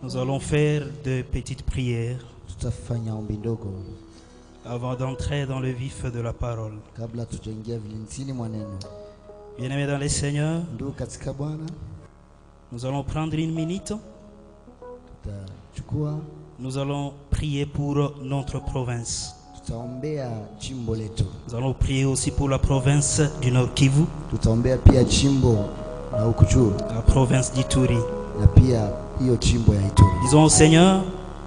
Nous allons faire de petites prières Tutafanya ombi ndogo avant d'entrer dans le vif de la parole. kabla tujaingia vilindini mwa neno. Bien-aimés dans les Seigneurs, Ndugu katika Bwana, nous allons prendre une minute. tutachukua, Nous allons prier pour notre province. tutaombea jimbo letu. Nous allons prier aussi pour la province du Nord Kivu, Tutaombea pia jimbo la huku juu la province d'Ituri. na pia hiyo jimbo ya Ituri. Disons au Seigneur,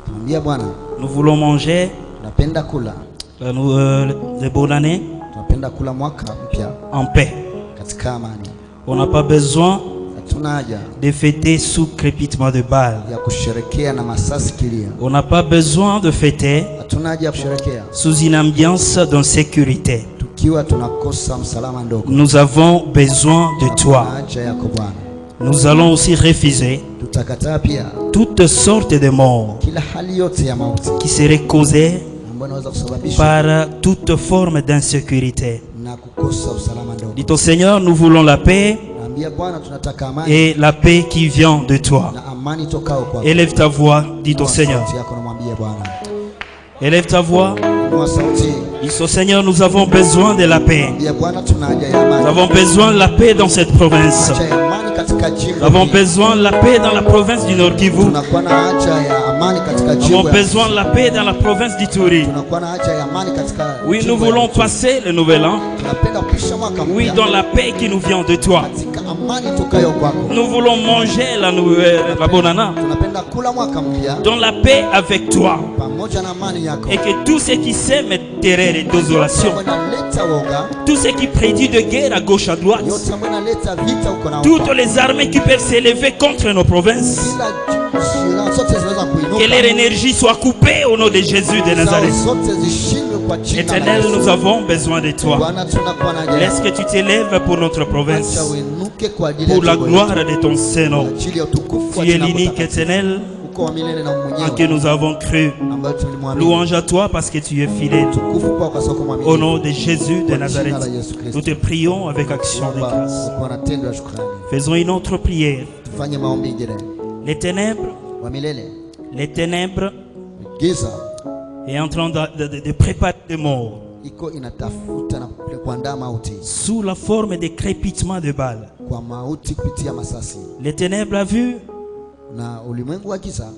Tumwambia Bwana, nous voulons manger tunapenda kula, de bonne année tunapenda kula mwaka mpya en paix. katika amani. On n'a pas besoin Hatuna haja de fêter sous crépitement de balles. ya kusherekea na masasi kilia. On n'a pas besoin de fêter Hatuna haja ya kusherekea sous une ambiance d'insécurité. tukiwa tunakosa msalama ndogo. Nous avons besoin de Hatuna toi. haja ya Bwana. Nous allons aussi refuser Tutakataa pia toutes sortes de morts kila hali yote ya mauti qui seraient causées ambayo inaweza kusababishwa par toute forme d'insécurité. na kukosa usalama ndogo. Dis au Seigneur, nous voulons la paix Naambia Bwana, tunataka amani et la paix qui vient de toi. na amani tokao kwako. Élève ta voix, dis au Seigneur. Sauti yako namwambia Bwana. Élève ta voix, Inua sauti. dis au Seigneur, nous avons besoin de la paix. Mwambia Bwana, tuna haja ya Nous amani. avons besoin de la paix dans cette province. Haja ya amani katika Nous jimbo avons hili. besoin de la paix dans la province du Nord Kivu. Tunakuwa na haja ya amani katika Nous jimbo. avons besoin de la paix dans la province d'Ituri. Tunakuwa na haja ya amani katika Oui, nous jimbo voulons yetu. passer le nouvel an. Tunapenda kupisha mwaka Oui, mpya dans la paix qui nous vient de toi. katika amani tokayo kwako. Nous voulons manger la bonana Tunapenda kula mwaka mpya dans la paix avec toi. pamoja na amani yako. Et que tout ce qui sème terreur et désolation, Inaleta woga, tout ce qui prédit de guerre à gauche à droite, yote ambayo inaleta vita uko na toutes les armées qui peuvent s'élever contre nos provinces, kila silaha zote zinaweza que leur kuinuka. énergie soit coupée au nom de Jésus de Nazareth. Zao zote zishindwe kwa jina la Éternel, Yesu. nous avons besoin de toi. Bwana, tunakuwa na haja Laisse yako. que tu t'élèves pour notre Acha province, uinuke kwa ajili ya pour la jimbo gloire letu, de ton kwa Saint-Nom. ajili ya utukufu wa Tu es jina l'unique lako. éternel Uko wa milele na en mwenyewe que nous avons cru. ambayo tulimwamini. Louange à toi parce que tu es fidèle. Utukufu kwako kwa sababu mwamini. Au nom de Jésus de Kwa Nazareth, jina la Yesu Kristo. nous te prions avec action de Tunaomba grâce. kwa matendo ya shukrani. Faisons une autre prière. Tufanye maombi ingine. Les ténèbres Giza est en train de préparer des morts iko inatafuta na kuandaa mauti sous la forme de crépitements de balles. kwa mauti kupitia masasi. Les ténèbres a vu, Na ulimwengu wa giza,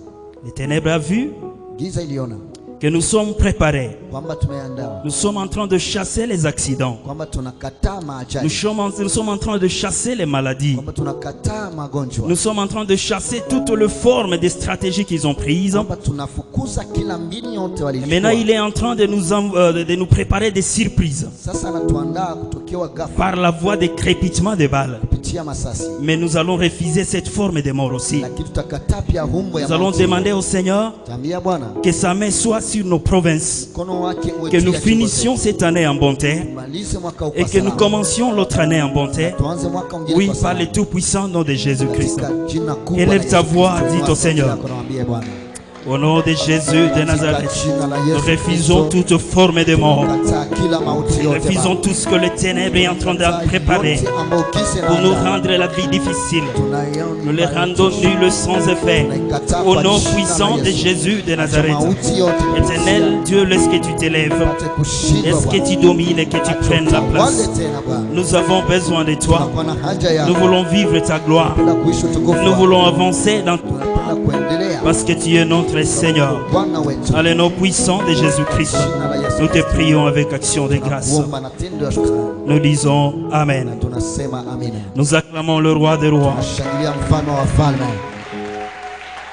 les ténèbres a vu giza iliona que nous sommes préparés. kwamba tumeandaa, Nous sommes en train de chasser les accidents. kwamba tunakataa Nous maajali, sommes en train de chasser les maladies. kwamba tunakataa magonjwa, Nous sommes en train de chasser toutes les formes de stratégies qu'ils ont prises. kwamba tunafukuza kila mbinu yote Et maintenant, walichukua. il est en train de nous préparer des surprises Sasa anatuandaa kutokewa ghafla par la voie des crépitements de balles. kupitia masasi, Mais nous allons refuser cette forme de mort aussi. lakini tutakataa pia humbo ya Nous allons mauti. demander au Seigneur Tambia Bwana, que sa main soit sur nos provinces, mkono wake uwe que juu nous ya jimbo finissions zetu. cette année en bonté Tumalize mwaka et kwa que nous salama. commencions l'autre année en bonté. Tuanze mwaka mwingine Oui, kwa par le salama. tout-puissant nom de Jésus-Christ. Katika jina kubwa Élève la ta Yesu voix, Kristo, dis au inua sauti Seigneur. yako na mwambie Bwana. Au nom de Jésus de Nazareth, Katika jina la nous Yesu refusons Kristo, toute forme de mort. kataa kila mauti Nous yote refusons Baba. tout ce que le ténèbre est en train de préparer Yote ambayo kisa pour nous inaandaa, rendre la vie difficile. tunaiona Nous les rendons nuls sans effet. tunaikataa Au kwa nom jina la puissant de Yesu. Jésus de Acha Nazareth. mauti yote Éternel Dieu, laisse que tu t'élèves. ipate kushindwa Laisse que Bwana. tu domines et que tu prennes la place. Utawale tena Bwana. Nous avons besoin de toi. Tunakuwa na haja Nous yako. voulons vivre ta gloire. Tunapenda kuishi utukufu Nous wako. voulons avancer dans Tunapenda kuendelea parce que tu es notre Seigneur. Bwana wetu. Dans le nom puissant de Jésus-Christ, Jina la Yesu nous te Kristo. prions avec action de grâce. Tunakuomba na tendo ya shukrani. Nous disons Na Amen. tunasema amina. Nous acclamons le roi des rois. Tunashangilia mfano wa falme.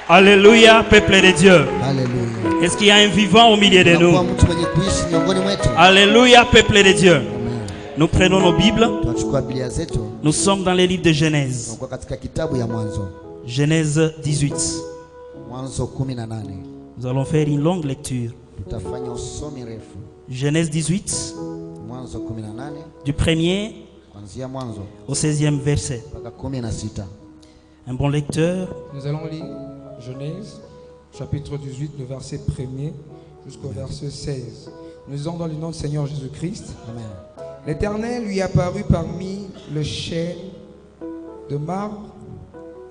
Alléluia, peuple de Dieu. Haleluya. Est-ce qu'il y a un vivant au milieu de Tunakuwa nous? mtu mwenye kuishi miongoni mwetu. Alléluia, peuple de Dieu. Amen. Nous prenons nos Bibles. Tunachukua Biblia zetu. Nous sommes dans les livres de Genèse. Tunakuwa katika kitabu ya Mwanzo. Genèse 18. Mwanzo 18. Nous allons faire une longue lecture. Tutafanya usomi refu. Genèse 18, Mwanzo 18 du 1er kuanzia mwanzo au 16e verset. mpaka 16. Un bon lecteur. Nous allons lire Genèse, chapitre 18, le verset 1er jusqu'au verset 16. Nous lisons dans le nom du Seigneur Jésus-Christ. Amen. L'Éternel lui apparut parmi le chêne de marbre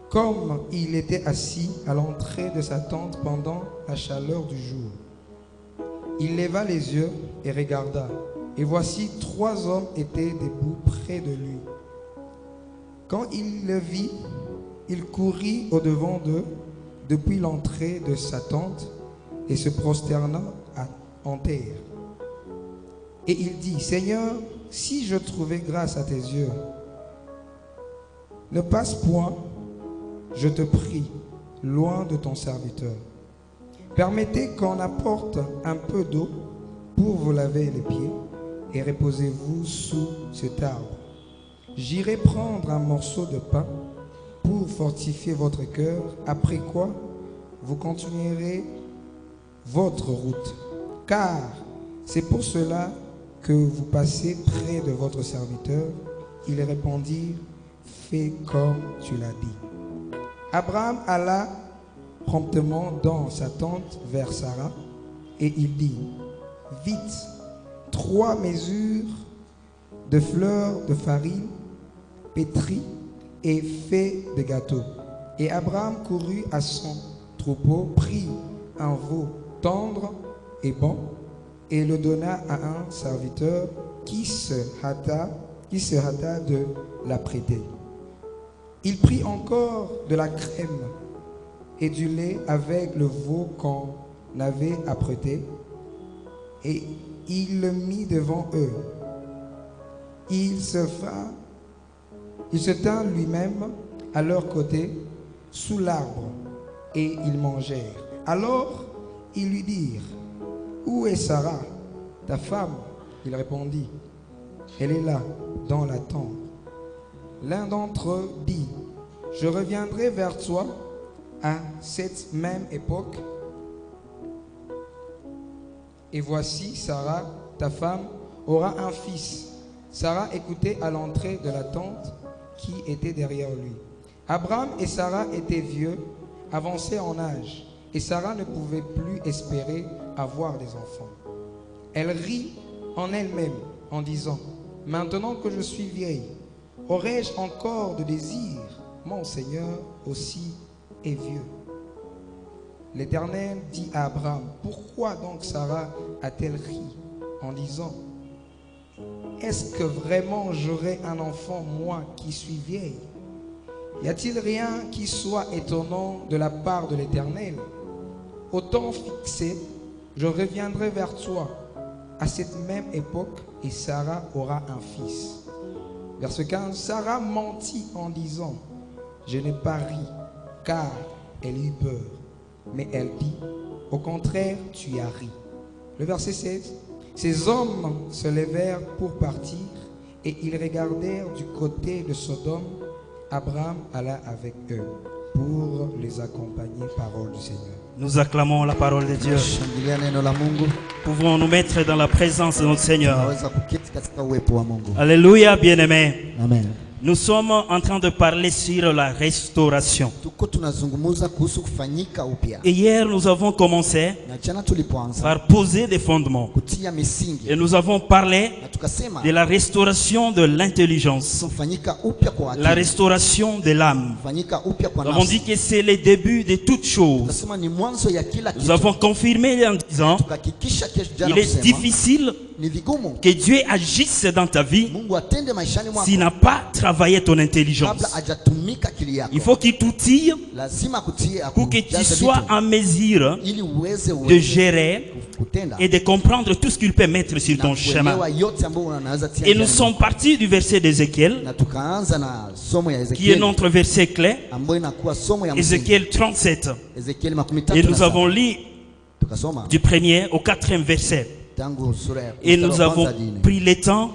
comme il était assis à l'entrée de sa tente pendant la chaleur du jour. Il leva les yeux et regarda, et voici 3 hommes étaient debout près de lui. Quand il le vit, il courut au-devant d'eux depuis l'entrée de sa tente et se prosterna en terre. Et il dit, Seigneur, si je trouvais grâce à tes yeux, ne passe point, je te prie, loin de ton serviteur. Permettez qu'on apporte un peu d'eau pour vous laver les pieds et reposez-vous sous cet arbre. J'irai prendre un morceau de pain pour fortifier votre cœur, après quoi vous continuerez votre route. Car c'est pour cela que vous passez près de votre serviteur. Ils répondirent, fais comme tu l'as dit. Abraham alla promptement dans sa tente vers Sarah et il dit, vite, 3 mesures de fleurs de farine pétrie et fait des gâteaux. Et Abraham courut à son troupeau, prit un veau tendre et bon et le donna à un serviteur qui se hâta de l'apprêter. Il prit encore de la crème et du lait avec le veau qu'on avait apprêté et il le mit devant eux. Il se tint lui-même à leur côté sous l'arbre et ils mangèrent. Alors ils lui dirent, où est Sarah, ta femme? Il répondit, elle est là, dans la tente. L'un d'entre eux dit, je reviendrai vers toi à cette même époque. Et voici, Sarah, ta femme, aura un fils. Sarah écoutait à l'entrée de la tente qui était derrière lui. Abraham et Sarah étaient vieux, avancés en âge, et Sarah ne pouvait plus espérer avoir des enfants. Elle rit en elle-même en disant, maintenant que je suis vieille, aurais-je encore de désir? Mon Seigneur aussi est vieux. L'Éternel dit à Abraham, pourquoi donc Sarah a-t-elle ri en disant, est-ce que vraiment j'aurai un enfant, moi qui suis vieille? Y a-t-il rien qui soit étonnant de la part de l'Éternel? Au temps fixé, je reviendrai vers toi à cette même époque et Sarah aura un fils. Verset 15, Sarah mentit en disant, je n'ai pas ri, car elle eut peur. Mais elle dit, au contraire, tu as ri. Le verset 16, ces hommes se levèrent pour partir et ils regardèrent du côté de Sodome. Abraham alla avec eux pour les accompagner. Parole du Seigneur. Nous acclamons la parole de Dieu. Shangilia neno la Mungu. Pouvons nous mettre dans la présence de notre Seigneur. Tunaweza kuketi katika uwepo wa Mungu. Alléluia, bien-aimés. Amen. Nous sommes en train de parler sur la restauration. Tuko tunazungumza kuhusu kufanyika upya. Et hier, nous avons commencé Na jana tulipoanza par poser des fondements. kutia misingi Et nous avons parlé na tukasema de la restauration de l'intelligence, kufanyika upya kwa la akili, restauration de l'âme. kufanyika upya kwa Nous avons dit nafsi. que c'est le début de toutes choses. Tukasema ni mwanzo ya kila Nous kitu. avons confirmé en disant, Tukahakikisha kesho jana il est kusema difficile ni vigumu que Dieu agisse dans ta vie Mungu atende maishani mwako s'il n'a pas travaillé ton intelligence. kabla hajatumika akili yako. Il faut qu'il t'outille Lazima akutie pour que tu akujaze sois vitu, en mesure ili uweze de gérer kutenda et de comprendre tout ce qu'il peut mettre sur na ton chemin. kuelewa yote ambayo unaweza tia Et nous ndani sommes partis du verset d'Ézéchiel, na tukaanza na somo ya qui est Ezekiel notre verset clé, ambayo inakuwa somo ya msingi. Ézéchiel 37. Ezekiel Et nous avons lu tukasoma du 1er au 4e verset. tangu sura ya Et mstari nous wa avons kwanza hadi nne. pris le temps,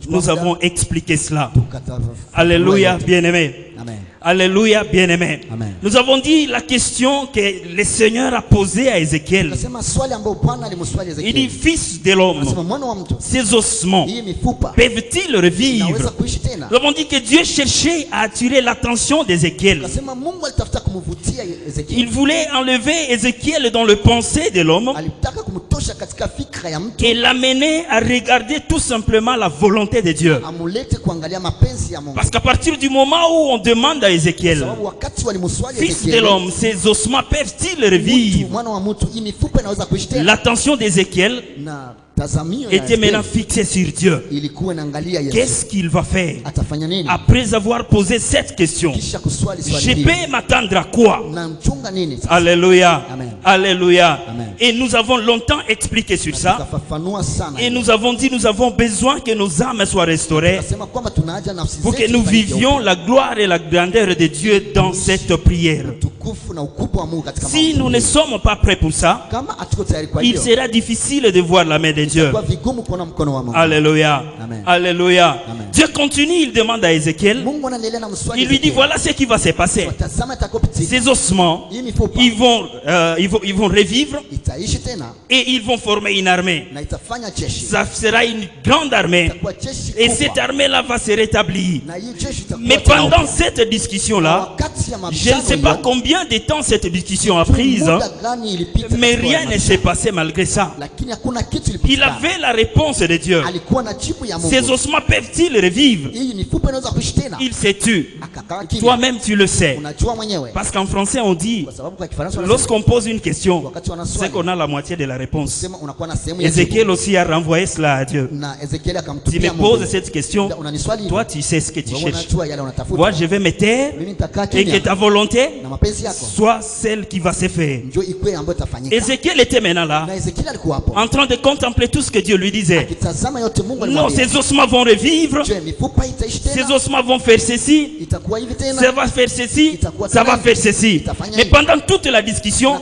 nous avons expliqué cela. Tukatafafanua Alléluia, yote. bien-aimés. Amen. Alléluia, bien-aimés. Amen. Nous avons dit la question que le Seigneur a posée à Ézéchiel. Tukasema swali ambayo Bwana alimswali Il dit, Ezekiel. fils de l'homme, Anasema mwana wa mtu, ces ossements hii mifupa peuvent-ils revivre? inaweza kuishi tena? Nous avons dit que Dieu cherchait à attirer l'attention d'Ézéchiel. Tukasema Mungu alitafuta kumvutia Il Ezekiel. voulait enlever Ézéchiel dans le pensée de l'homme Alitaka kumtosha kumtosha katika fikra ya mtu, et l'amener à regarder tout simplement la volonté de Dieu. amulete kuangalia mapenzi ya Mungu. Parce qu'à partir du moment où on demande à Ézéchiel, Sababu wakati walimswali fils de Ezekieli, l'homme, ces ossements peuvent-ils revivre? mwana wa mtu, hii mifupa inaweza kuishi tena? L'attention d'Ézéchiel Na tazamio ya était maintenant Ezekieli fixée sur Dieu. ilikuwa inaangalia Yesu. Qu'est-ce qu'il va faire Atafanya nini? après avoir posé cette question? Kisha kuswali swali Je hili. peux m'attendre à quoi? Na mchunga nini sasa? Alléluia. Amen. Alléluia. Amen. Et nous avons longtemps expliqué sur ça. Tukafafanua sana. Et nous avons dit nous avons besoin que nos âmes soient restaurées Tukasema kwamba tuna haja nafsi pour que zetu nous zifanyike vivions upya. la gloire et la grandeur de Dieu dans cette prière. Tukufu na ukubwa wa Mungu katika Si maombi. nous ne sommes pas prêts pour ça, Kama hatuko tayari kwa il hiyo, sera difficile de voir la main de Dieu. kwa vigumu kuona mkono wa Mungu. Alléluia. Amen. Alléluia. Amen. Dieu continue, il demande à Ézéchiel, Mungu anaendelea na mswali. il lui dit Ezekieli. voilà ce qui va se passer. Tazama itakopitika. Ces ossements, Hii mifupa ils vont revivre itaishi tena et ils vont former une armée. na itafanya jeshi. Ça sera une grande armée. Itakuwa jeshi Et kubwa. cette armée-là va se rétablir. Na hii jeshi itakuwa Mais tena pendant upya. cette discussion-là, Wakati ya je mabishano ne sais pas hiyo, combien de temps cette discussion a prise, muda gani ilipita mais katika rien hayo ne mabishano. s'est passé malgré ça. Lakini hakuna kitu Il ilipitikana. avait la réponse de Dieu. Alikuwa na jibu ya Ces Mungu. ossements peuvent-ils revivre? Hii mifupa inaweza kuishi tena. Il s'est tu. Akakaa kimya. Toi-même, tu le sais. Unajua mwenyewe. Parce qu'en français, on dit, Kwa sababu kwa Kifaransa wanasema, lorsqu'on pose une question, wakati c'est wanaswali qu'on a la moitié de la réponse. sema unakuwa na sehemu ya Ézéchiel jibu. aussi a renvoyé cela à Dieu. Na Ezekieli Tu me akamtupia Mungu. poses cette question, Unaniswali toi, tu sais ce que tu wewe cherches. unajua yale unatafuta. Moi, je vais me taire Mimi nitakaa et que kimya ta volonté na mapenzi yako soit celle qui va se faire. ndio ikwe ambayo itafanyika. Ézéchiel était maintenant là, Na Ezekieli alikuwa hapo. en train de contempler tout ce que Dieu lui disait. Akitazama yote Mungu Non, alimwambia. ces ossements vont revivre, Je mifupa itaishi ces tena. ossements vont faire ceci, Itakuwa hivi ça tena. va faire ceci, ça va faire ceci. Mais pendant toute la discussion,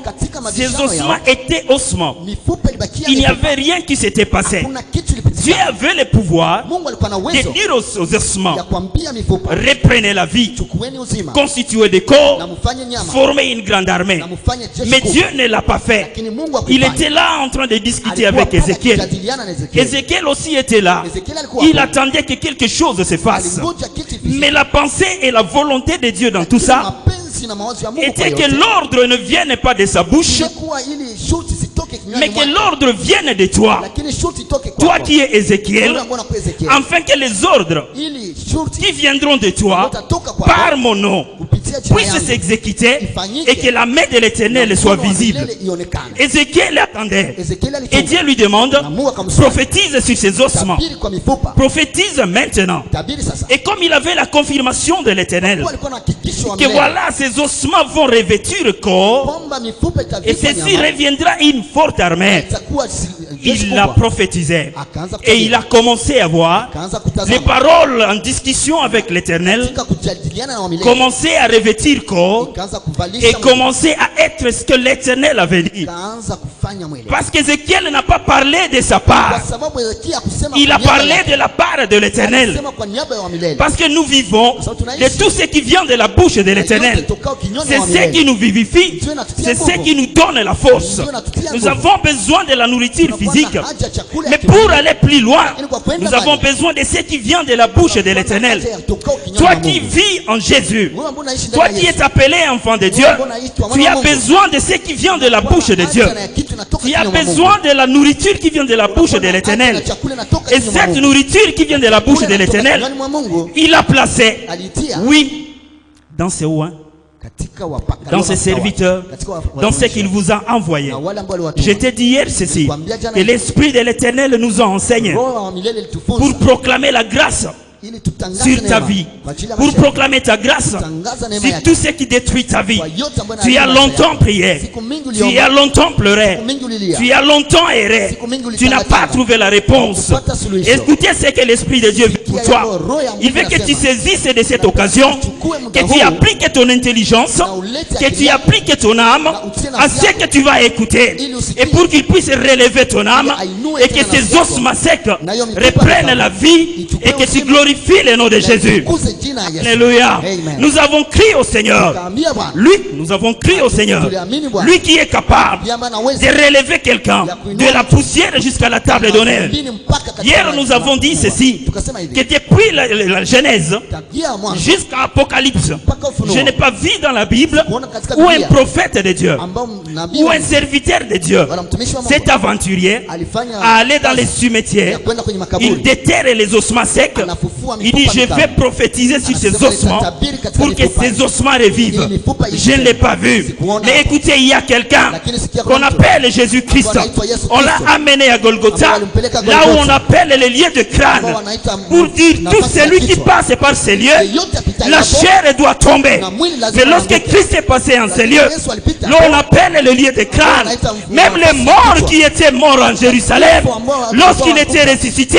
ces ossements étaient ossements. Mifupa ilibakia Il n'y mifupa. avait rien qui s'était passé. Hakuna kitu Dieu ilipitikana. avait le pouvoir Mungu alikuwa na de uwezo dire aux ossements, ya kuambia mifupa reprenez la vie, chukueni uzima constituez des na corps, mfanye nyama formez une grande armée. na mfanye jeshi Mais kubwa. Dieu ne l'a pas fait. Lakini Mungu Il hakufanya. était là en train de discuter Alikuwa avec pale Ézéchiel. akijadiliana na Ezekieli. Ézéchiel aussi était là. Ezekieli alikuwa Il hapo. attendait que quelque chose se fasse. Alingoja kitu ifike. Mais la pensée et la volonté de Dieu dans tout ça Mapenzi na mawazo ya Mungu kwa était que yote. l'ordre ne vienne pas de sa bouche, Ilikuwa ili shurti zitoke kinywani mais que mwake. l'ordre vienne de toi. Lakini shurti itoke Toi kwako. qui es Ézéchiel, Wewe ambao unakuwa Ezekieli. afin que les ordres Ili shurti qui viendront de toi utatoka par kwako mon nom kupitia jina puissent yangu. s'exécuter et que la main de l'Éternel soit Mkono wa visible. milele ionekane. Ézéchiel attendait. Ezekieli Et alichunga. Dieu lui demande, Na Mungu akamswali. prophétise sur ces ossements. Tabiri kwa mifupa. Prophétise maintenant. Tabiri sasa. Et comme il avait la confirmation de l'Éternel, Mungu alikuwa na hakikisho wa que milele. voilà, ces ossements vont revêtir corps, Kwamba mifupa et itavikwa ceci nyama. reviendra une forte armée. Itakuwa jeshi Il l'a kubwa. prophétisé. Akaanza Et il a commencé à voir Akaanza les kutazama. paroles en discussion avec l'Éternel, Katika kujadiliana na wa milele. commencer à revêtir corps Ikaanza kuvalisha et mwili. commencer à être ce que l'Éternel avait dit. Ikaanza kufanya mwili. Parce qu'Ézéchiel n'a pas parlé de sa Kwa part. sababu Ezekieli hakusema Il kwa a niaba parlé yake. de la part de l'Éternel. Alisema kwa niaba ya wa milele. Parce que nous vivons de tout ce qui vient de la bouche de l'Éternel. C'est ce qui nous vivifie. C'est ce qui nous donne la force. Nous avons besoin de la nourriture physique. Mais pour aller plus loin, nous avons besoin de ce qui vient de la bouche de l'Éternel. Toi qui vis en Jésus, toi qui es appelé enfant de Dieu, tu as besoin de ce qui vient de la bouche de Dieu. Tu as besoin de la nourriture qui vient de la bouche de l'Éternel. Et cette nourriture qui vient de la bouche de l'Éternel, il a placé, oui, dans ses oins, dans ses serviteurs, dans ce qu'il vous a envoyé. Je t'ai dit hier ceci, que l'Esprit de l'Éternel nous enseigne pour proclamer la grâce sur ta vie, pour proclamer ta grâce sur tout ce qui détruit ta vie. Tu as longtemps prié, tu as longtemps pleuré, tu as longtemps erré, tu n'as pas trouvé la réponse. Écoutez ce que l'Esprit de Dieu veut pour toi. Il veut que tu saisisses de cette occasion, que tu appliques ton intelligence, que tu appliques ton âme à ce que tu vas écouter, et pour qu'il puisse relever ton âme et que tes ossements secs reprennent la vie et que tu glorifies le nom de Jésus. Alléluia. Nous avons crié au Seigneur. Lui, nous avons crié au Seigneur. Lui qui est capable de relever quelqu'un de la poussière jusqu'à la table d'honneur. Hier, nous avons dit ceci, que depuis la Genèse tangia mwanzo jusqu'à Apocalypse, mpaka Ufunuo, je n'ai pas vu dans la Bible kuona katika où un Biblia prophète de Dieu ambao nabii ou wa un serviteur de Dieu wala mtumishi wa Mungu s'est aventurier alifanya à aller dans les kazi cimetières. ya kwenda kwenye Il makaburi, déterre les ossements secs. anafufua Il dit, mifupa je vais mikavu. prophétiser sur ces Anasema ossements nitatabiri katika pour que mifupa ces ossements revivent. ili mifupa Je ne l'ai pas vu. Sikuona Mais hapo. écoutez, il y a quelqu'un Lakini sikia qu'on kuna mtu appelle Jésus-Christ. ambaye anaitwa Yesu On l'a Kristo, amené à Golgotha, ambao walimpeleka là où Golgotha, on appelle les lieux de crâne, ambao wanaita pour dire tout nafasi ya celui qui kichwa. passe par ces lieux, Yeyote apitaye la hapo, chair doit tomber. na mwili lazima Mais lorsque aanguke. Christ est passé en ces Lakini lieux, Yesu alipita là on hapo, appelle le lieu de crâne. wanaita Même nafasi les ya morts kichwa. qui étaient morts en Jérusalem, lorsqu'il était ressuscité,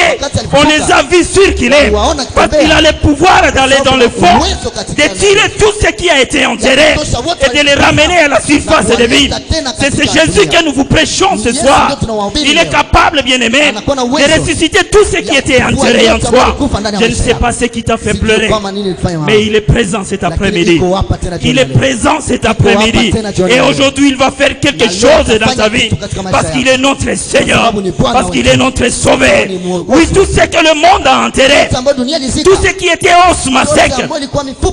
on les a vus sûrs qu'il est. Parce qu'il a le pouvoir d'aller dans le fond, de tirer tout ce qui a été enterré et de les ramener à la surface de vie. C'est ce Jésus que nous vous prêchons ce soir. Il est capable, bien-aimé, de ressusciter tout ce qui était enterré en toi. Je ne sais pas ce qui t'a fait pleurer, mais il est présent cet après-midi. Il est présent cet après-midi. Et aujourd'hui, il va faire quelque chose dans ta vie. Parce qu'il est notre Seigneur. Parce qu'il est notre Sauveur. Oui, tout ce que le monde a enterré, tout ce qui était ossements secs,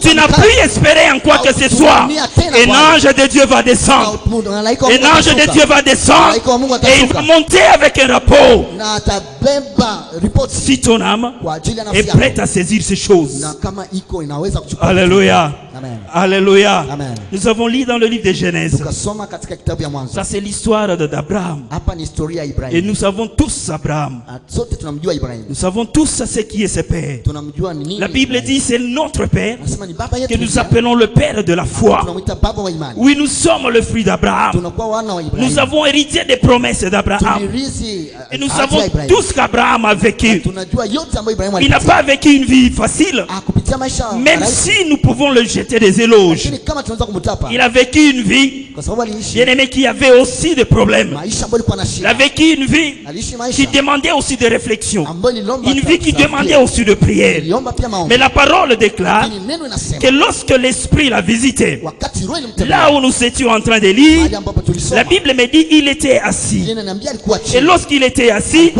tu n'as plus espéré en quoi que ce soit. Un ange de Dieu va descendre. Un ange de Dieu va descendre. Et il va monter avec un rapport. na atabeba ripoti Si ton âme kwa ajili ya nafsi est yako, prête à saisir ces choses. na kama iko inaweza kuchukua. Alléluia. Amen. Alléluia. Amen. Nous avons lu dans le livre de Genèse. Tukasoma katika kitabu ya Mwanzo. Ça, c'est l'histoire d'Abraham. Hapa ni historia ya Et Ibrahim. nous savons tous Abraham. Sote tunamjua Ibrahim. Nous savons tous ce qui est ce père. Tunamjua ni nini. La Bible dit c'est notre père Anasema ni baba yetu. que nous appelons le père de la foi. Tunamuita baba wa imani. Oui, nous sommes le fruit d'Abraham. Tunakuwa wana wa Ibrahim. Nous avons hérité des promesses d'Abraham. Tulirithi Et nous ahadi savons ya Ibrahim. tous qu'Abraham a vécu. Tunajua yote ambayo Ibrahim Il n'a alipitia. pas vécu une vie facile. Kupitia maisha Même rahisi. si nous pouvons le jeter des éloges. Lakini kama tunaweza kumtapa. Il a vécu une vie, Kwa sababu aliishi bien aimé, qui avait aussi des problèmes. maisha ambayo ilikuwa na Il a shida. vécu une vie Aliishi qui maisha demandait aussi de réflexion. ambayo iliomba Une vie qui tafakari. demandait aussi de prière. Iliomba pia maombi. Mais la parole déclare Lakini neno inasema que lorsque l'Esprit l'a visité, wakati roho ilimtembelea, là où nous étions en train de lire, mahali ambapo tulisoma, la Bible me dit il était assis. inaniambia alikuwa Et chini. lorsqu'il était assis,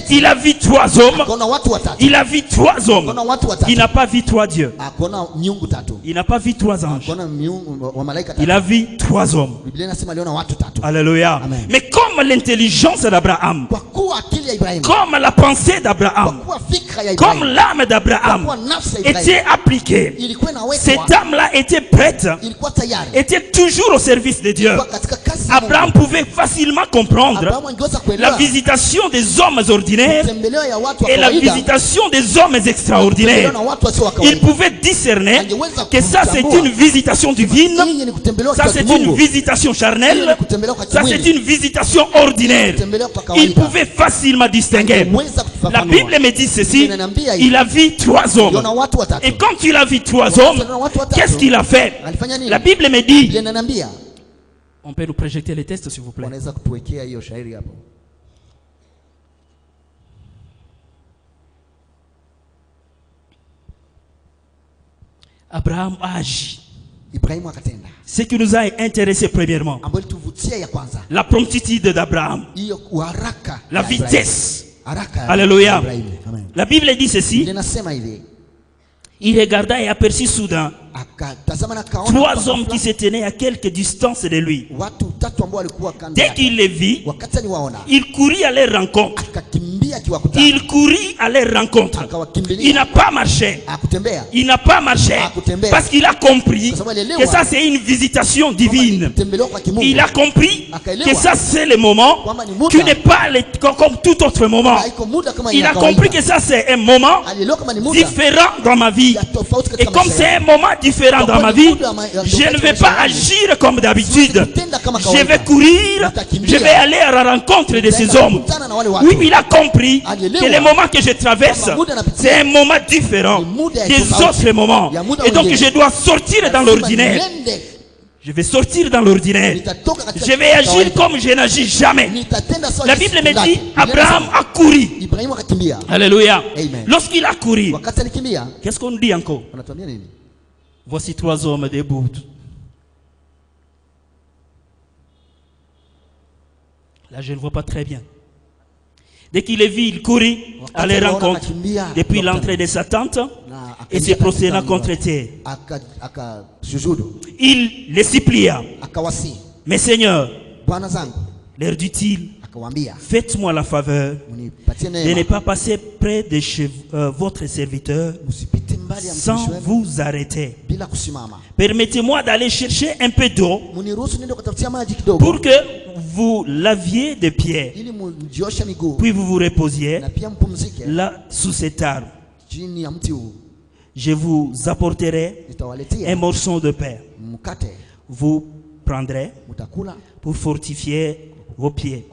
il a vu trois hommes. Akaona watu watatu. Il a vu trois hommes. Akaona watu watatu. Il n'a pas vu trois dieux. Akaona miungu tatu. Il n'a pas vu trois anges. Akaona miungu wa malaika tatu. Il a vu trois hommes. Biblia inasema aliona watu tatu. Alléluia. Amen. Mais comme l'intelligence d'Abraham, Kwa kuwa akili ya Ibrahim, comme la pensée kwa d'Abraham, kuwa fikra ya comme Ibrahim, l'âme kwa d'Abraham kuwa nafsi ya Ibrahim était appliquée, ilikuwa cette inawekwa, âme-là était prête, ilikuwa tayari, était toujours au service de Dieu. ilikuwa katika kazi ya Abraham Mungu. pouvait facilement comprendre Abrahamu angeweza la kuelewa visitation des hommes ordinaires tembeleo ya watu wa et la kawaida, visitation des hommes extraordinaires. tembeleo na watu wasio wa Il kawaida. pouvait discerner que ça c'est une visitation divine, Hii ni kutembelewa ça kwa c'est une kimungu. visitation charnelle, ça c'est une visitation ordinaire. Il pouvait facilement distinguer. La Bible me dit ceci, il a vu trois hommes. Aliona watu watatu. Et quand il a vu trois hommes, qu'est-ce qu'il a fait? Alifanya nini? La Bible me dit, Biblia inaniambia, on peut nous projeter les textes s'il vous plaît. wanaweza kutuwekea hiyo shairi hapo. Abraham a agi. Ibrahimu akatenda. Ce qui nous a intéressé premièrement, Ambayo ilituvutia ya kwanza, la promptitude d'Abraham, hiyo uharaka, la ya Ibrahimu. vitesse. Haraka ya Alléluia. Ibrahimu. Amen. La Bible dit ceci, Biblia inasema hivi, il regarda et aperçut soudain akatazama na kaona trois hommes qui se tenaient à quelque distance de lui. watu tatu ambao walikuwa kando Dès yake. qu'il les vit, Wakati aliwaona, il courut à leur rencontre. akakimbia akiwakutana, Il courut à leur rencontre. Il akawakimbilia, n'a pas marché. akutembea, Il n'a pas marché parce qu'il a compris que ça c'est une visitation divine. kutembelewa kwa kimungu. Il a compris que ça c'est le moment qui n'est pas comme tout autre moment. Haiko muda kama Il ya a kawaida. compris que ça c'est un moment Alielewa kama ni muda différent dans ma vie. ya tofauti Et katika comme maisha c'est un yake. moment différent dans ma vie, je ne vais pas agir comme d'habitude. Je vais courir, je vais aller à la rencontre de ces hommes. Oui, il a compris que le moment que je traverse, c'est un moment différent des autres moments. Et donc je dois sortir dans l'ordinaire. Je vais sortir dans l'ordinaire. Je vais agir comme je n'agis jamais. La Bible me dit, Abraham a couru. Ibrahimu akakimbia. Alléluia. Amen. Lorsqu'il a couru, Wakati alikimbia, qu'est-ce qu'on dit encore? wanatuambia nini? Voici trois hommes debout. Là, je ne vois pas très bien. Dès qu'il les vit, il courut à les rencontre depuis l'entrée de sa tente et se prosterna contre terre. Il les supplia. Mais Seigneur, leur dit-il, faites-moi la faveur de ne pas passer près de chez votre serviteur sans vous arrêter. Permettez-moi d'aller chercher un peu d'eau pour que vous laviez des pieds, puis vous vous reposiez là sous cet arbre. Je vous apporterai un morceau de pain. Vous prendrez pour fortifier vos pieds.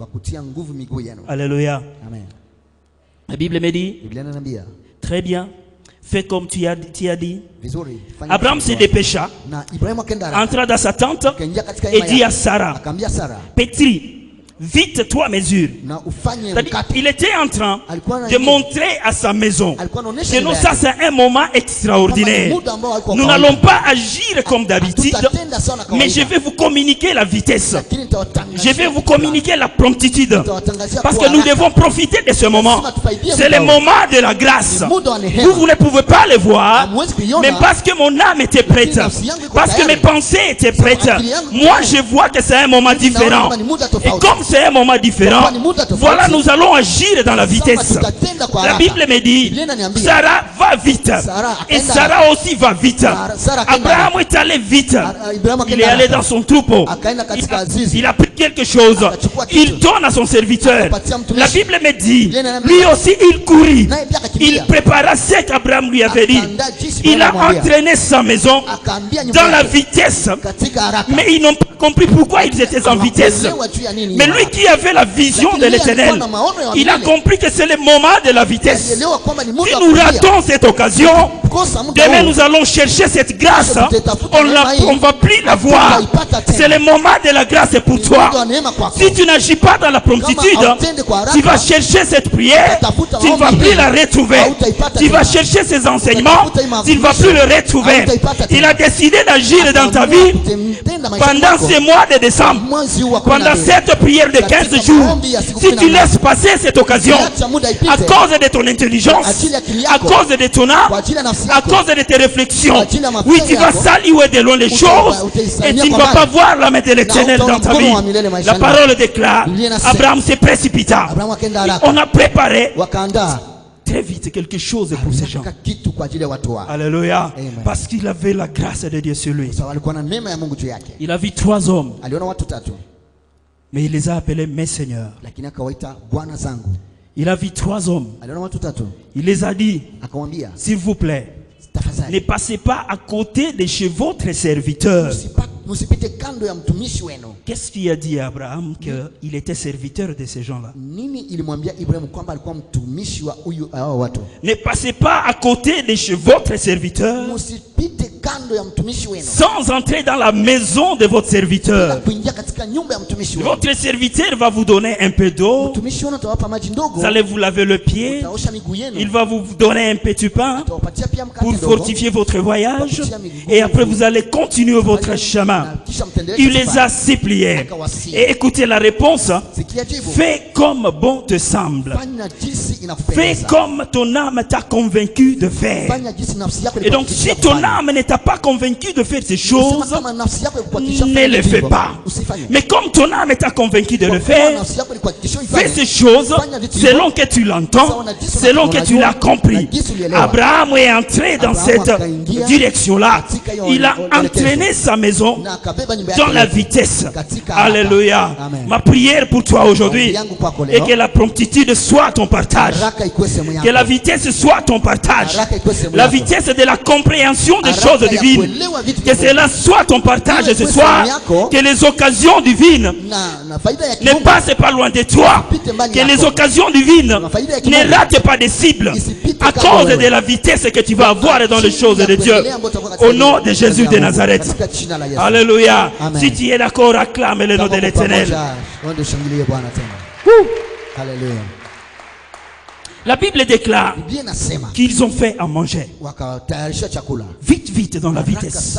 Alléluia. La Bible me dit, très bien, fais comme tu as dit. Abraham se dépêcha, entra dans sa tente et dit à Sarah, Pétri, vite toi mesure. Il était en train de montrer à sa maison que nous, ça c'est un moment extraordinaire. Nous n'allons pas agir comme d'habitude, mais je vais vous communiquer la vitesse. Je vais vous communiquer la promptitude. Parce que nous devons profiter de ce moment. C'est le moment de la grâce. Vous ne pouvez pas le voir, mais parce que mon âme était prête, parce que mes pensées étaient prêtes, moi je vois que c'est un moment différent. Et comme c'est un moment différent, voilà, nous allons agir dans la vitesse. La Bible me dit, Sarah va vite. Et Sarah aussi va vite. Abraham est allé vite. Il est allé dans son troupeau. Il a pris quelque chose. Il donne à son serviteur. La Bible me dit, lui aussi il courut. Il prépara ce qu'Abraham lui avait dit. Il a entraîné sa maison dans la vitesse. Mais ils n'ont pas compris pourquoi ils étaient en vitesse. Mais lui qui avait la vision de l'Éternel, il a compris que c'est le moment de la vitesse. Si nous ratons cette occasion, demain nous allons chercher cette grâce. On ne va plus la voir. C'est le moment de la grâce pour toi. Si tu n'agis pas dans la promptitude, tu vas chercher cette prière, tu ne vas plus la retrouver. Tu vas chercher ces enseignements, tu ne vas plus le retrouver. Il a décidé d'agir dans ta vie pendant ces mois de décembre, pendant cette prière de 15 jours. Si tu laisses passer cette occasion à cause de ton intelligence, à cause de ton âme, à cause de tes réflexions, oui, tu vas saluer de loin les choses et tu ne vas pas voir la main de l'Éternel dans ta vie. La parole déclare, Abraham se précipita. On a préparé très vite quelque chose pour ces gens. Alléluia. Parce qu'il avait la grâce de Dieu sur lui. Il a vu 3 hommes, mais il les a appelés mes seigneurs. Il a vu 3 hommes. Il les a dit, s'il vous plaît, ne passez pas à côté de chez votre serviteur. Qu'est-ce qu'il a dit à Abraham? Qu'il était serviteur de ces gens-là. Ne passez pas à côté de chez votre serviteur sans entrer dans la maison de votre serviteur. Votre serviteur va vous donner un peu d'eau. Vous allez vous laver le pied. Il va vous donner un petit pain pour fortifier votre voyage. Et après vous allez continuer votre chemin. Il les a suppliés. Et écoutez la réponse. Fais comme bon te semble. Fais comme ton âme t'a convaincu de faire. Et donc si ton âme ne t'a pas convaincu de faire ces choses, ne les fais pas. Mais comme ton âme t'a convaincu de le faire, fais ces choses selon que tu l'entends, selon que tu l'as compris. Abraham est entré dans cette direction-là. Il a entraîné sa maison dans la vitesse. Alléluia. Ma prière pour toi aujourd'hui est que la promptitude soit ton partage. Que la vitesse soit ton partage. La vitesse de la compréhension des choses divines. Que cela soit ton partage ce soir. Que les occasions divines ne passent pas loin de toi. Que les occasions divines ne ratent pas des cibles à cause de la vitesse que tu vas avoir dans les choses de Dieu. Au nom de Jésus de Nazareth. Alléluia. Si tu es d'accord, acclame le nom de l'Éternel. La Bible déclare qu'ils ont fait à manger. Vite, vite dans la vitesse.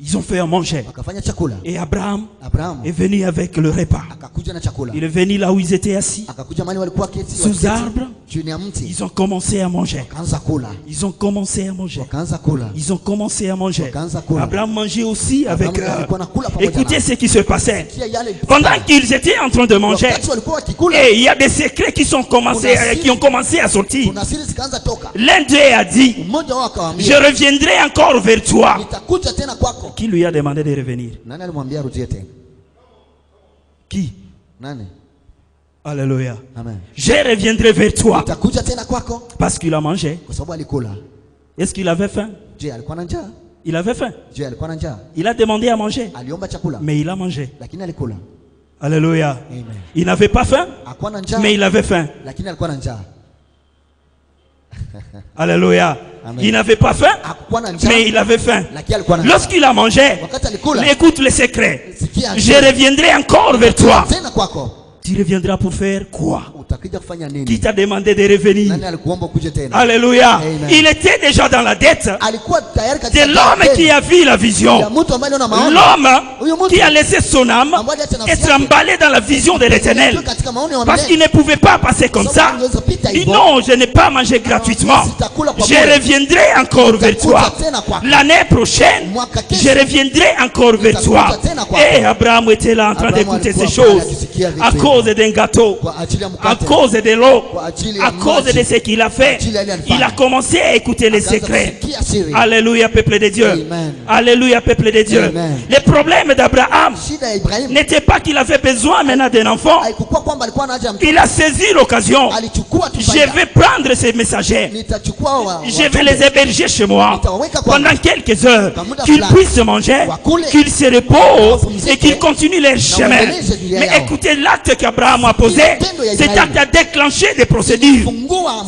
Ils ont fait à manger. wakafanya chakula. Et Abraham Abrahamu est venu avec le repas. akakuja na chakula. Il est venu là où ils étaient assis. Akakuja mahali walikuwa keti Sous arbre. chini ya mti. Ils ont commencé à manger. Wakaanza kula. Ils ont commencé à manger. Wakaanza kula. Ils ont commencé à manger. Wakaanza kula. Abraham mangeait aussi avec Abraham alikuwa anakula pamoja écoutez nao. ce qui se passait. Sikia yale Pendant qu'ils étaient en train de manger, wakati walikuwa wakikula, et il y a des secrets qui ont commencé à sortir. kuna siri zikaanza toka. L'un d'eux a dit, Mmoja wao je akawaambia, reviendrai encore vers toi. nitakuja tena kwako. Qui lui a demandé de revenir? Nani alimwambia arudie tena? Qui? Nani? Alléluia. Amen. Je reviendrai vers toi. Nitakuja tena kwako Parce qu'il a mangé. kwa sababu alikula. Est-ce qu'il avait faim? Je, alikuwa na njaa? Il avait faim. Je, alikuwa na njaa? Il a demandé à manger. Aliomba chakula, Mais il a mangé. lakini alikula. Alléluia. Amen. Il n'avait pas faim. Hakuwa na njaa, Mais il avait faim. lakini alikuwa na njaa. Alléluia. Amen. Il n'avait pas faim. Hakuwa na njaa, Mais il avait faim. lakini alikuwa na njaa. Lorsqu'il a mangé, Wakati alikula, écoute le secret. sikia Je reviendrai encore vers toi. tena kwako. Tu reviendras pour faire quoi? Utakuja kufanya Qui nini? t'a demandé de revenir? Nani alikuomba ukuje tena? Alléluia. Amen. Il était déjà dans la dette Alikuwa tayari de katika l'homme deni qui a vu la ya vision. mtu ambaye aliona maono. L'homme qui a laissé son âme être emballé dans la vision de l'éternel. Katika maono ya Parce milele. qu'il ne pouvait pas passer comme ça. Il dit non, je n'ai pas mangé gratuitement. Je reviendrai encore vers toi. L'année prochaine, je reviendrai encore vers toi. Et Abraham était là en train d'écouter ces choses. À cause d'un gâteau, Kwa ajili ya à mkate, cause de l'eau, kwa ajili ya à cause maji, de ce qu'il a fait, il a commencé à écouter les akaanza secrets. kusikia siri. Alléluia, peuple de Dieu. Amen. Alléluia, peuple de Dieu. Amen. Le problème d'Abraham Shida ya Ibrahimu n'était pas qu'il avait besoin maintenant d'un enfant. haikuwa kwamba alikuwa na haja ya mtoto. Il a saisi l'occasion. Alichukua tu Je faida. vais prendre ces messagers. Nitachukua Je vais les héberger chez moi pendant quelques heures, qu'ils puissent manger, qu'ils se reposent et qu'ils continuent leur chemin. Mais écoutez, l'acte qu'Abraham a posé, cet acte a déclenché des procédures.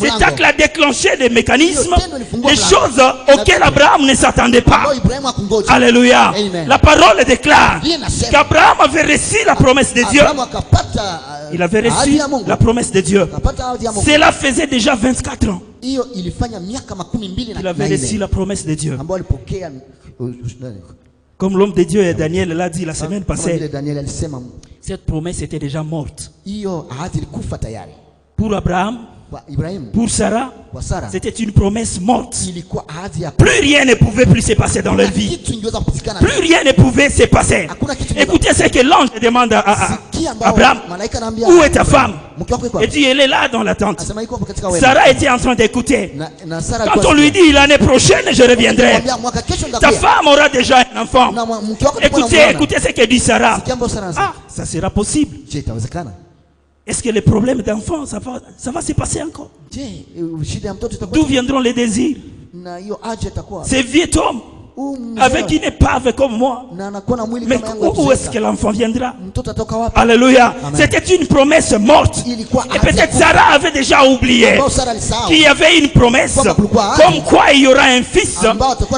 Cet acte a déclenché des mécanismes, des choses auxquelles Abraham ne s'attendait pas. Ambayo Ibrahimu hakungoja. Alléluia. Amen. La parole déclare qu'Abraham avait reçu la promesse de Dieu. Abrahamu akapata Il avait ahadi reçu ya Mungu. la promesse de Dieu. Akapata ahadi ya Mungu. Cela faisait déjà 24 ans Hiyo ilifanya miaka 12 qu'il na avait reçu la promesse de Dieu. ambao alipokea Comme l'homme de Dieu et Daniel l'a dit la semaine kama vile passée, Daniel alisema, cette promesse était déjà morte. hiyo ahadi ilikufa tayari. Pour Abraham, Kwa Ibrahimu, pour Sarah, kwa Sara c'était une promesse morte. ilikuwa ahadi ya Plus rien ne pouvait plus se passer dans leur vie. kitu ingeweza kupatikana. Plus rien ne pouvait se passer. Écoutez ce que l'ange demande à Sikia ambao Abraham. malaika anaambia, Où est ta femme? mke wako yuko Et wapi? dit, elle est là dans la tente. Asema yuko hapo katika wewe. Sarah était en train d'écouter. Na Sara Quand alikuwa on lui asikia. dit l'année prochaine, je reviendrai. Anamwambia, mwaka kesho Ta nitakuja. femme aura déjà un enfant. Na mke wako atakuwa na Écoutez, mwana. écoutez ce que dit Sarah. Sikia ambao Sara anasema. Ah, ça sera possible. Je, itawezekana? Est-ce que les problèmes d'enfants, ça va se passer encore? Je, shida ya mtoto D'où itakuwa? viendront les désirs? Na hiyo haja itakuwa? Ce vieux homme, avec une épave comme moi. na anakuwa na mwili Mais kama yangu. où est-ce que l'enfant viendra? Mtoto atoka wapi? Alléluia. Amen. C'était une promesse morte. Ilikuwa Et peut-être Sarah avait déjà oublié ambao Sara alisahau. qu'il y avait une promesse comme quoi il y aura un fils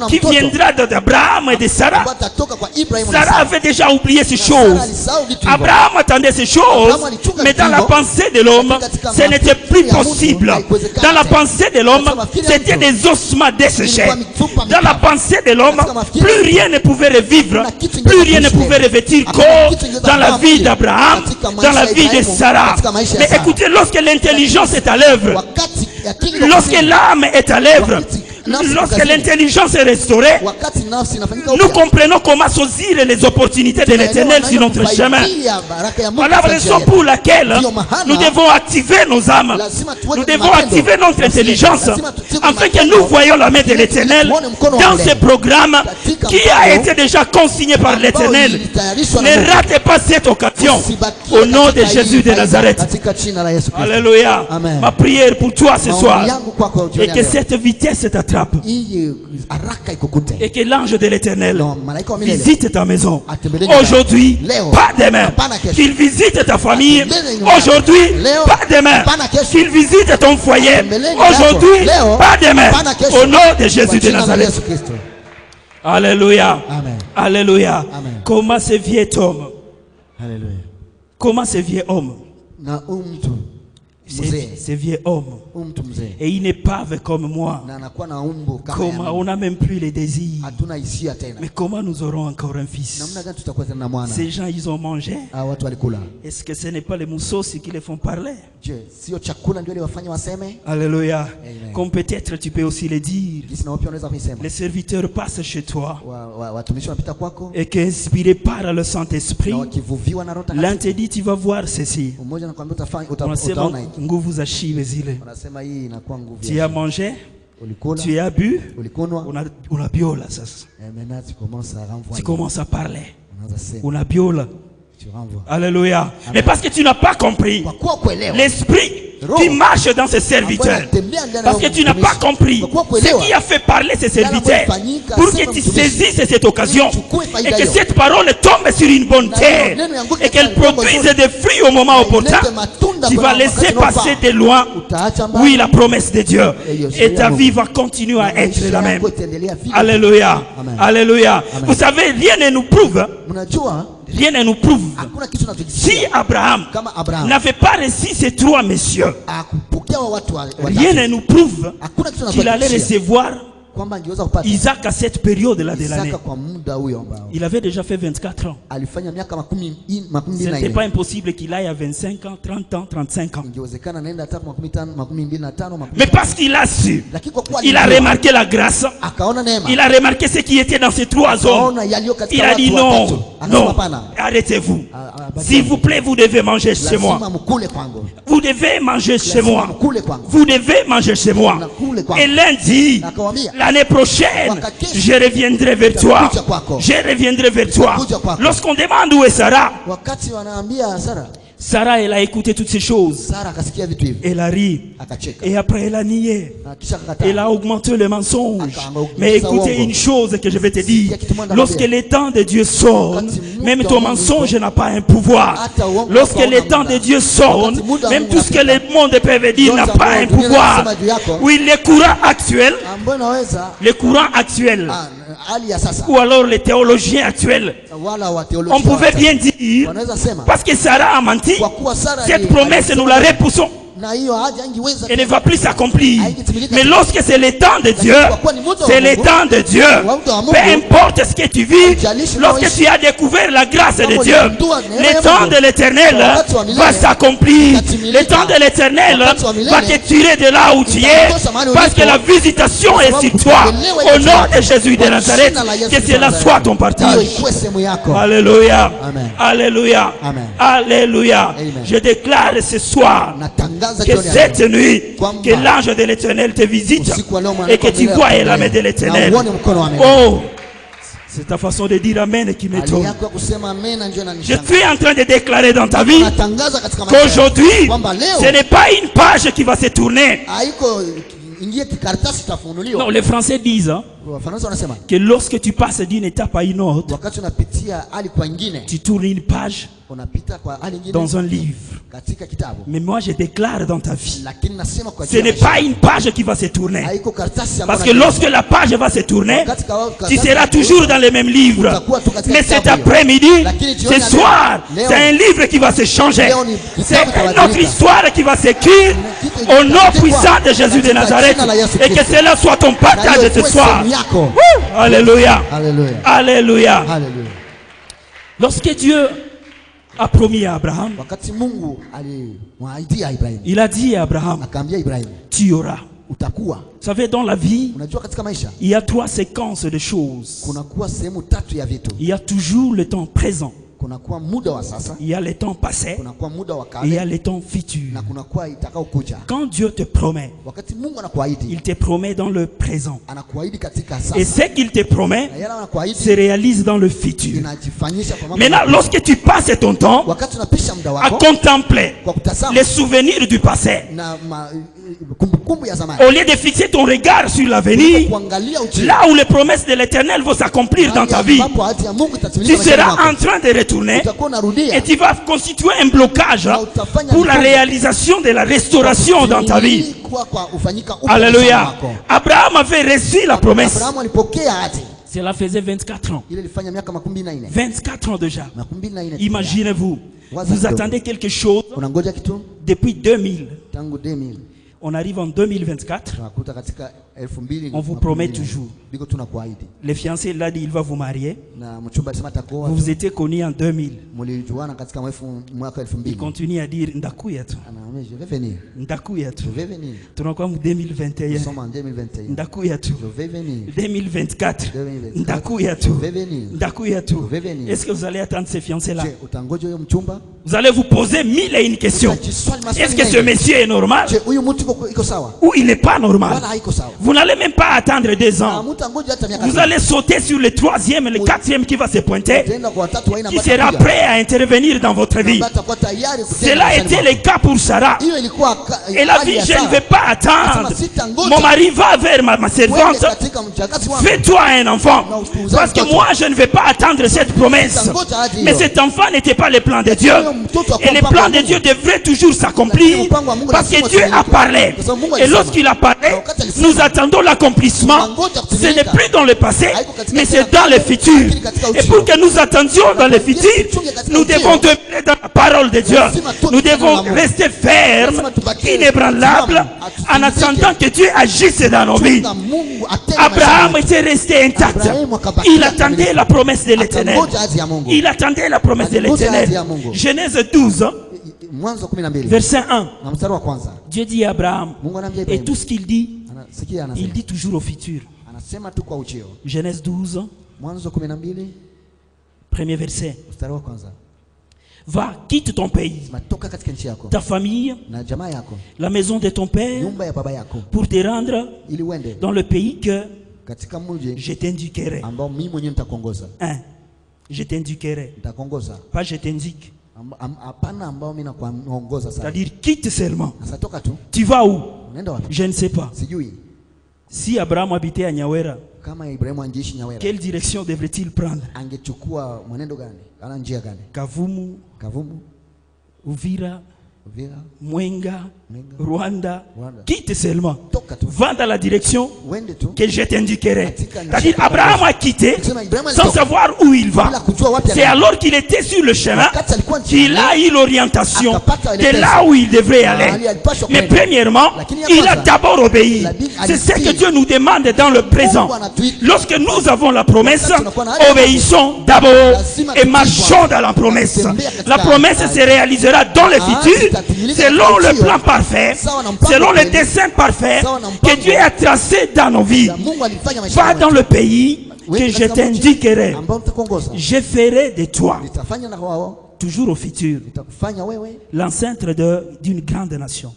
qui viendra d'Abraham et de Sarah. Ambao atatoka kwa Ibrahimu na Sarah Sara. avait déjà oublié ces Na choses. Sara alisahau vitu hivyo. Abraham attendait ces choses, mais dans la pensée de l'homme, ce n'était plus possible. Dans la pensée de l'homme, c'était des ossements desséchés. Dans la pensée de l'homme, plus rien ne pouvait revivre, plus rien ne pouvait revêtir corps dans la vie d'Abraham, dans la vie de Sarah. Mais écoutez, lorsque l'intelligence est à l'œuvre, Wakati akili lorsque l'âme est à l'œuvre, lorsque l'intelligence est restaurée, wakati nafsi inafanyika nous upya, comprenons comment saisir les opportunités de l'éternel sur notre chemin. Voilà la raison pour laquelle nous devons activer nos âmes. Nous devons activer notre intelligence afin que nous voyions la main de l'éternel dans ce programme qui a été déjà consigné par l'éternel. Ne ratez pas cette occasion au nom de Jésus de Nazareth. Katika jina la Yesu Kristo. Alléluia. Amen. Ma prière pour toi ce soir Maombi yangu kwako et jioni que ya leo. cette vitesse t'attrape Hii haraka ikukute. et que l'ange de l'éternel No, malaika wa milele visite ta maison atembelea nyumba. aujourd'hui, Leo. pas demain. Hapana kesho. Qu'il visite ta famille Atembelea nyumba. aujourd'hui, Leo. pas demain. Hapana kesho. Qu'il visite ton foyer Atembelea nyumba yako. aujourd'hui, Leo. pas demain. Hapana kesho. Au nom de Jésus Kwa de jina la Nazareth. Yesu Kristo. Alléluia. Amen. Alléluia. Amen. Comment ce vieux homme, Haleluya. comment ce vieux homme Na huyu mtu ce vieux homme. Et il n'est pas comme moi. Comment on n'a même plus les désirs. Mais comment nous aurons encore un fils? Ces gens, ils ont mangé. Est-ce que ce n'est pas les mousseaux qui les font parler? Alléluia. Comme peut-être tu peux aussi le dire. Les serviteurs passent chez toi. Et qu'inspiré par le Saint-Esprit, l'un te dit tu vas voir ceci. Tu as mangé, tu as bu, on a biola. Tu commences à parler. On a biola. Alléluia. Mais parce que tu n'as pas compris l'esprit qui marche dans ces serviteurs. Parce que tu n'as pas compris ce qui a fait parler ces serviteurs. Pour que tu saisisses cette occasion et que cette parole tombe sur une bonne terre et qu'elle produise des fruits au moment opportun, tu vas laisser passer de loin, oui, la promesse de Dieu. Et ta vie va continuer à être la même. Alléluia. Alléluia. Vous savez, rien ne nous prouve. Rien ne nous prouve. Si Abraham n'avait pas reçu ces trois messieurs, rien ne nous prouve qu'il allait recevoir Isaac à cette période-là de l'année. Il avait déjà fait 24 ans. Ce n'était pas impossible qu'il aille à 25 ans, 30 ans, 35 ans. Mais parce qu'il a su, il a remarqué la grâce, il a remarqué ce qui était dans ces trois hommes. Il a dit non, non, arrêtez-vous. S'il vous plaît, vous devez manger chez moi. Vous devez manger chez moi. Vous devez manger chez moi. Et lundi, l'année prochaine, je reviendrai vers toi. Je reviendrai vers toi. Lorsqu'on demande où est Sarah, Sarah, elle a écouté toutes ces choses. Elle a ri. Et après, elle a nié. Elle a augmenté le mensonge. Mais écoutez une chose que je vais te dire. Lorsque les temps de Dieu sonnent, même ton mensonge n'a pas un pouvoir. Lorsque les temps de Dieu sonnent, même tout ce que le monde peut dire n'a pas un pouvoir. Oui, les courants actuels, ou alors les théologiens actuels, on pouvait bien dire, parce que Sarah a menti, cette promesse nous la repoussons. Elle ne va plus s'accomplir. Mais lorsque c'est le temps de Dieu, c'est le temps de Dieu. Peu importe ce que tu vis, lorsque tu as découvert la grâce de Dieu, le temps de l'Éternel va s'accomplir. Le temps de l'Éternel va te tirer de là où tu es, parce que la visitation est sur toi. Au nom de Jésus de Nazareth, que cela soit ton partage. Alléluia. Alléluia. Alléluia. Je déclare ce soir que cette nuit, que l'ange de l'Éternel te visite et que tu vois la main de l'Éternel. Oh, c'est ta façon de dire Amen qui m'étonne. Je suis en train de déclarer dans ta vie qu'aujourd'hui, ce n'est pas une page qui va se tourner. Non, les Français disent que lorsque tu passes d'une étape à une autre, tu tournes une page dans un livre. Mais moi je déclare dans ta vie, ce n'est pas une page qui va se tourner. Parce que lorsque la page va se tourner, tu seras toujours dans le même livre. Mais cet après-midi, ce soir, c'est un livre qui va se changer. C'est notre histoire qui va s'écrire au nom puissant de Jésus de Nazareth. Et que cela soit ton partage ce soir. Alléluia. Alléluia. Lorsque Dieu a promis à Abraham, il a dit à Abraham, tu auras. Vous savez, dans la vie, il y a trois séquences de choses. Il y a toujours le temps présent. Il y a le temps passé et il y a le temps futur. Quand Dieu te promet, il te promet dans le présent. Et ce qu'il te promet se réalise dans le futur. Maintenant, lorsque tu passes ton temps à contempler les souvenirs du passé, au lieu de fixer ton regard sur l'avenir, là où les promesses de l'Éternel vont s'accomplir dans ta vie, tu seras en train de retourner et tu vas constituer un blocage pour la réalisation de la restauration dans ta vie. Alléluia. Abraham avait reçu la promesse. Cela faisait 24 ans. 24 ans déjà. Imaginez-vous. Vous attendez quelque chose Unangoja kitu depuis 2000. tangu 2000. On arrive en 2024. Tunakuta katika 2000. On vous promet toujours. Biko tunakuahidi. Le fiancé l'a dit, il va vous marier. Na mchumba alisema atakuoa. Vous vous étiez connus en 2000. Mlijuana katika mwaka 2000. Il continue à dire ndakuya tu. Anaambia je vais venir. Ndakuya tu. Je vais venir. Tunakuwa mu 2021. Nous sommes en 2021. Ndakuya tu. Je vais venir. 2024. 2024. Ndakuya tu. Je vais venir. Ndakuya tu. Je vais venir. Est-ce que vous allez attendre ces fiancés-là? Je utangoja huyo mchumba? Vous allez vous poser 1001 questions. Est-ce que ce monsieur est normal? Je huyu mtu iko sawa? Ou il n'est pas normal? Wala haiko sawa. Vous n'allez même pas attendre 2 ans. Vous allez sauter sur le 3e et le 4e qui va se pointer, qui sera prêt à intervenir dans votre vie. Cela était le cas pour Sarah. Elle a dit, je ne vais pas attendre. Mon mari va vers ma servante. Fais-toi un enfant. Parce que moi, je ne vais pas attendre cette promesse. Mais cet enfant n'était pas le plan de Dieu. Et le plan de Dieu devrait toujours s'accomplir. Parce que Dieu a parlé. Et lorsqu'il a parlé, nous attendons l'accomplissement. Ce n'est plus dans le passé, mais c'est dans le futur. Et pour que nous attendions dans le futur, nous devons demeurer dans la parole de Dieu. Nous devons rester fermes, inébranlables, en attendant que Dieu agisse dans nos vies. Abraham était resté intact. Il attendait la promesse de l'Éternel. Il attendait la promesse de l'Éternel. Genèse 12, verset 1. Dieu dit à Abraham, et tout ce qu'il dit, il dit toujours au futur. Genèse 12, premier verset. Va, quitte ton pays, ta famille, la maison de ton père, pour te rendre dans le pays que je t'indiquerai. Hein? Je t'indiquerai. Pas je t'indique. C'est-à-dire quitte seulement. Tu vas où? Je ne sais pas. Si Abraham habitait à Nyawera, quelle direction devrait-il prendre? Kavumu, Uvira, Mwenga, Rwanda. Quitte seulement. Va dans la direction que je t'indiquerai. C'est-à-dire Abraham a quitté sans savoir où il va. C'est alors qu'il était sur le chemin qu'il a eu l'orientation de là où il devrait aller. Mais premièrement, il a d'abord obéi. C'est ce que Dieu nous demande dans le présent. Lorsque nous avons la promesse, obéissons d'abord et marchons dans la promesse. La promesse se réalisera dans le futur selon le plan parfait, selon le dessein parfait que Dieu a tracé dans nos vies. Va dans le pays que je t'indiquerai. Je ferai de toi, toujours au futur, l'ancêtre d'une grande nation.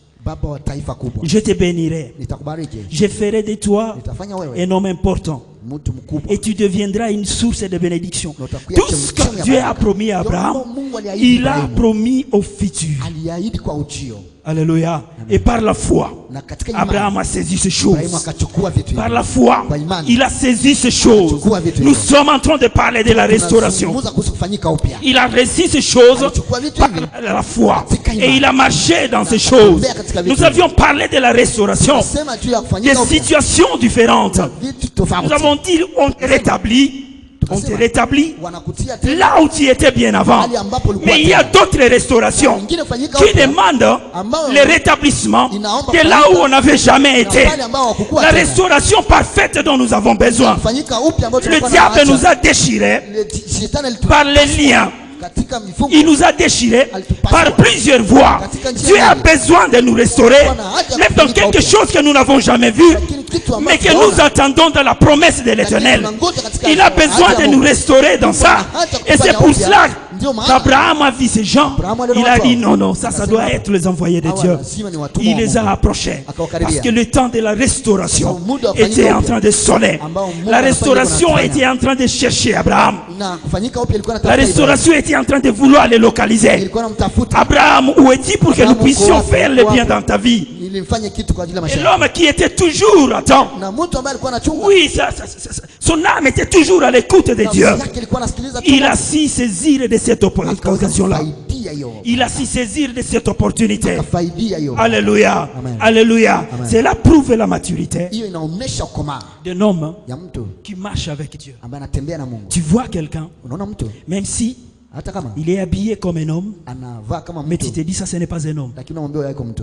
Je te bénirai. Je ferai de toi un homme important. Et tu deviendras une source de bénédiction. Tout ce que Dieu a promis à Abraham, il a promis au futur. Alléluia. Et par la foi, Abraham a saisi ces choses. Par la foi, il a saisi ces choses. Nous sommes en train de parler de la restauration. Il a reçu ces choses par la foi. Et il a marché dans ces choses. Nous avions parlé de la restauration, des situations différentes. Nous avons dit, on te rétablit. On te rétablit là où tu étais bien avant. Mais il y a d'autres restaurations qui demandent le rétablissement de là où on n'avait jamais été. La restauration parfaite dont nous avons besoin. Le diable nous a déchirés par les liens. Il nous a déchirés par plusieurs voies. Dieu a besoin de nous restaurer, même dans quelque chose que nous n'avons jamais vu, mais que nous attendons dans la promesse de l'Éternel. Il a besoin de nous restaurer dans ça. Et c'est pour cela qu'Abraham a vu ces gens. Il a dit non, ça doit être les envoyés de Dieu. Il les a approchés. Parce que le temps de la restauration était en train de sonner. La restauration était en train de chercher Abraham. La restauration était en train de vouloir les localiser. Abraham, où es-tu pour que nous puissions faire le bien dans ta vie? Et l'homme qui était toujours à temps, oui, son âme était toujours à l'écoute de Dieu. Il a su saisir de cette occasion-là. Il a su saisir de cette opportunité. Alléluia. Alléluia. Cela prouve la maturité d'un homme qui marche avec Dieu. Tu vois quelqu'un, même si hata kama il est habillé comme un homme, anavaa kama mais tu mtu, te dis ça, ce n'est pas un homme. lakini unamwambia huyo haiko mtu.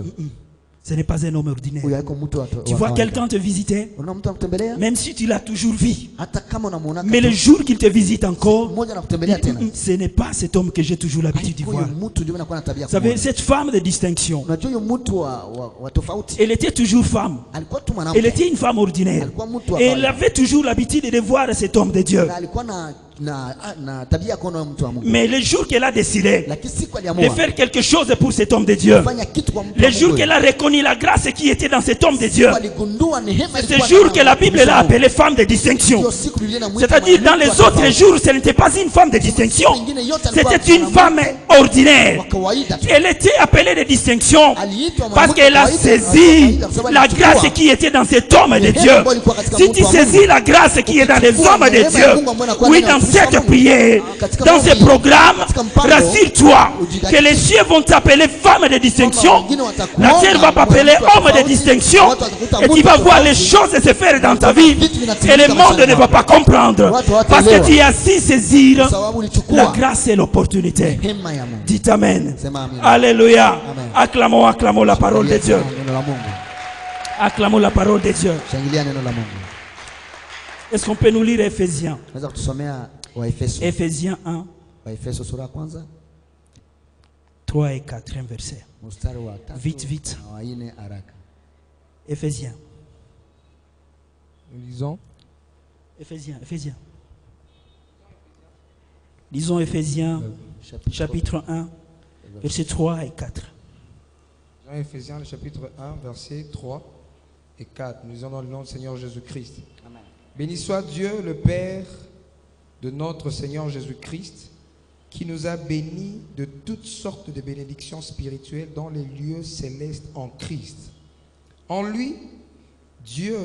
Ce n'est pas un homme ordinaire. Huyo haiko mtu wa Tu vois kawaida. quelqu'un te visiter, Unaona mtu anakutembelea, même si tu l'as toujours vu, hata kama unamuona mais le jour qu'il te visite encore, mmoja anakutembelea tena, ce n'est pas cet homme que j'ai toujours l'habitude de haiko voir. huyo mtu ndio anakuwa na tabia Vous savez, kama. cette femme de distinction, Unajua huyo mtu wa tofauti, elle était toujours femme. alikuwa tu Elle mwanamke, était une femme ordinaire. alikuwa mtu wa Et elle kawaida. avait toujours l'habitude de voir cet homme de Dieu. Na alikuwa na tabia ya kuona mtu wa Mungu. Mais le jour qu'elle a décidé Lakini siku de aliamua faire quelque chose pour cet homme de Dieu, kufanya kitu kwa mtu le wa jour Mungu, qu'elle a reconnu la grâce qui était dans cet homme de Dieu, aligundua neema c'est ilikuwa ce jour ndani que ya la Bible mtumishi l'a wa Mungu. appelée femme de distinction. Hiyo siku Biblia inamuita C'est-à-dire, dans mwanamke les wa autres tofauti. jours, ce n'était pas une femme de distinction, c'était une femme ordinaire. Wa kawaida tu. Elle était appelée de distinction Aliitwa parce mwanamke qu'elle wa a kawaida, saisi kwa sababu la alichukua. grâce qui était dans cet homme de Dieu. Si tu saisis la grâce qui est dans les hommes de Dieu, oui, dans cette prière, dans ce programme, rassure-toi que les cieux vont t'appeler femme de distinction, la terre va t'appeler homme de distinction, et tu vas voir les choses se faire dans ta vie, et le monde ne va pas comprendre, parce que tu as su saisir la grâce et l'opportunité. Neema ya Mungu. Dites Amen. Sema amina. Alléluia. Amen. Acclamons, acclamons la parole de Dieu. Neno la Mungu. Acclamons la parole de Dieu. Shangilia neno la Mungu. Est-ce qu'on peut nous lire Ephésiens? Naweza kutusomea Waefeso. Ephésiens 1, Waefeso sura ya kwanza 3 et 4, un verset. mstari wa 3 Vite, vite. na wa 4 haraka. Ephésiens. Nous lisons Ephésiens. Lisons Ephésiens chapitre 1, versets 3 et 4. Jean Éphésiens, le chapitre 1, versets 3 et 4. Nous lisons dans le nom du Seigneur Jésus-Christ. Béni soit Dieu, le Père de notre Seigneur Jésus-Christ, qui nous a bénis de toutes sortes de bénédictions spirituelles dans les lieux célestes en Christ. En lui, Dieu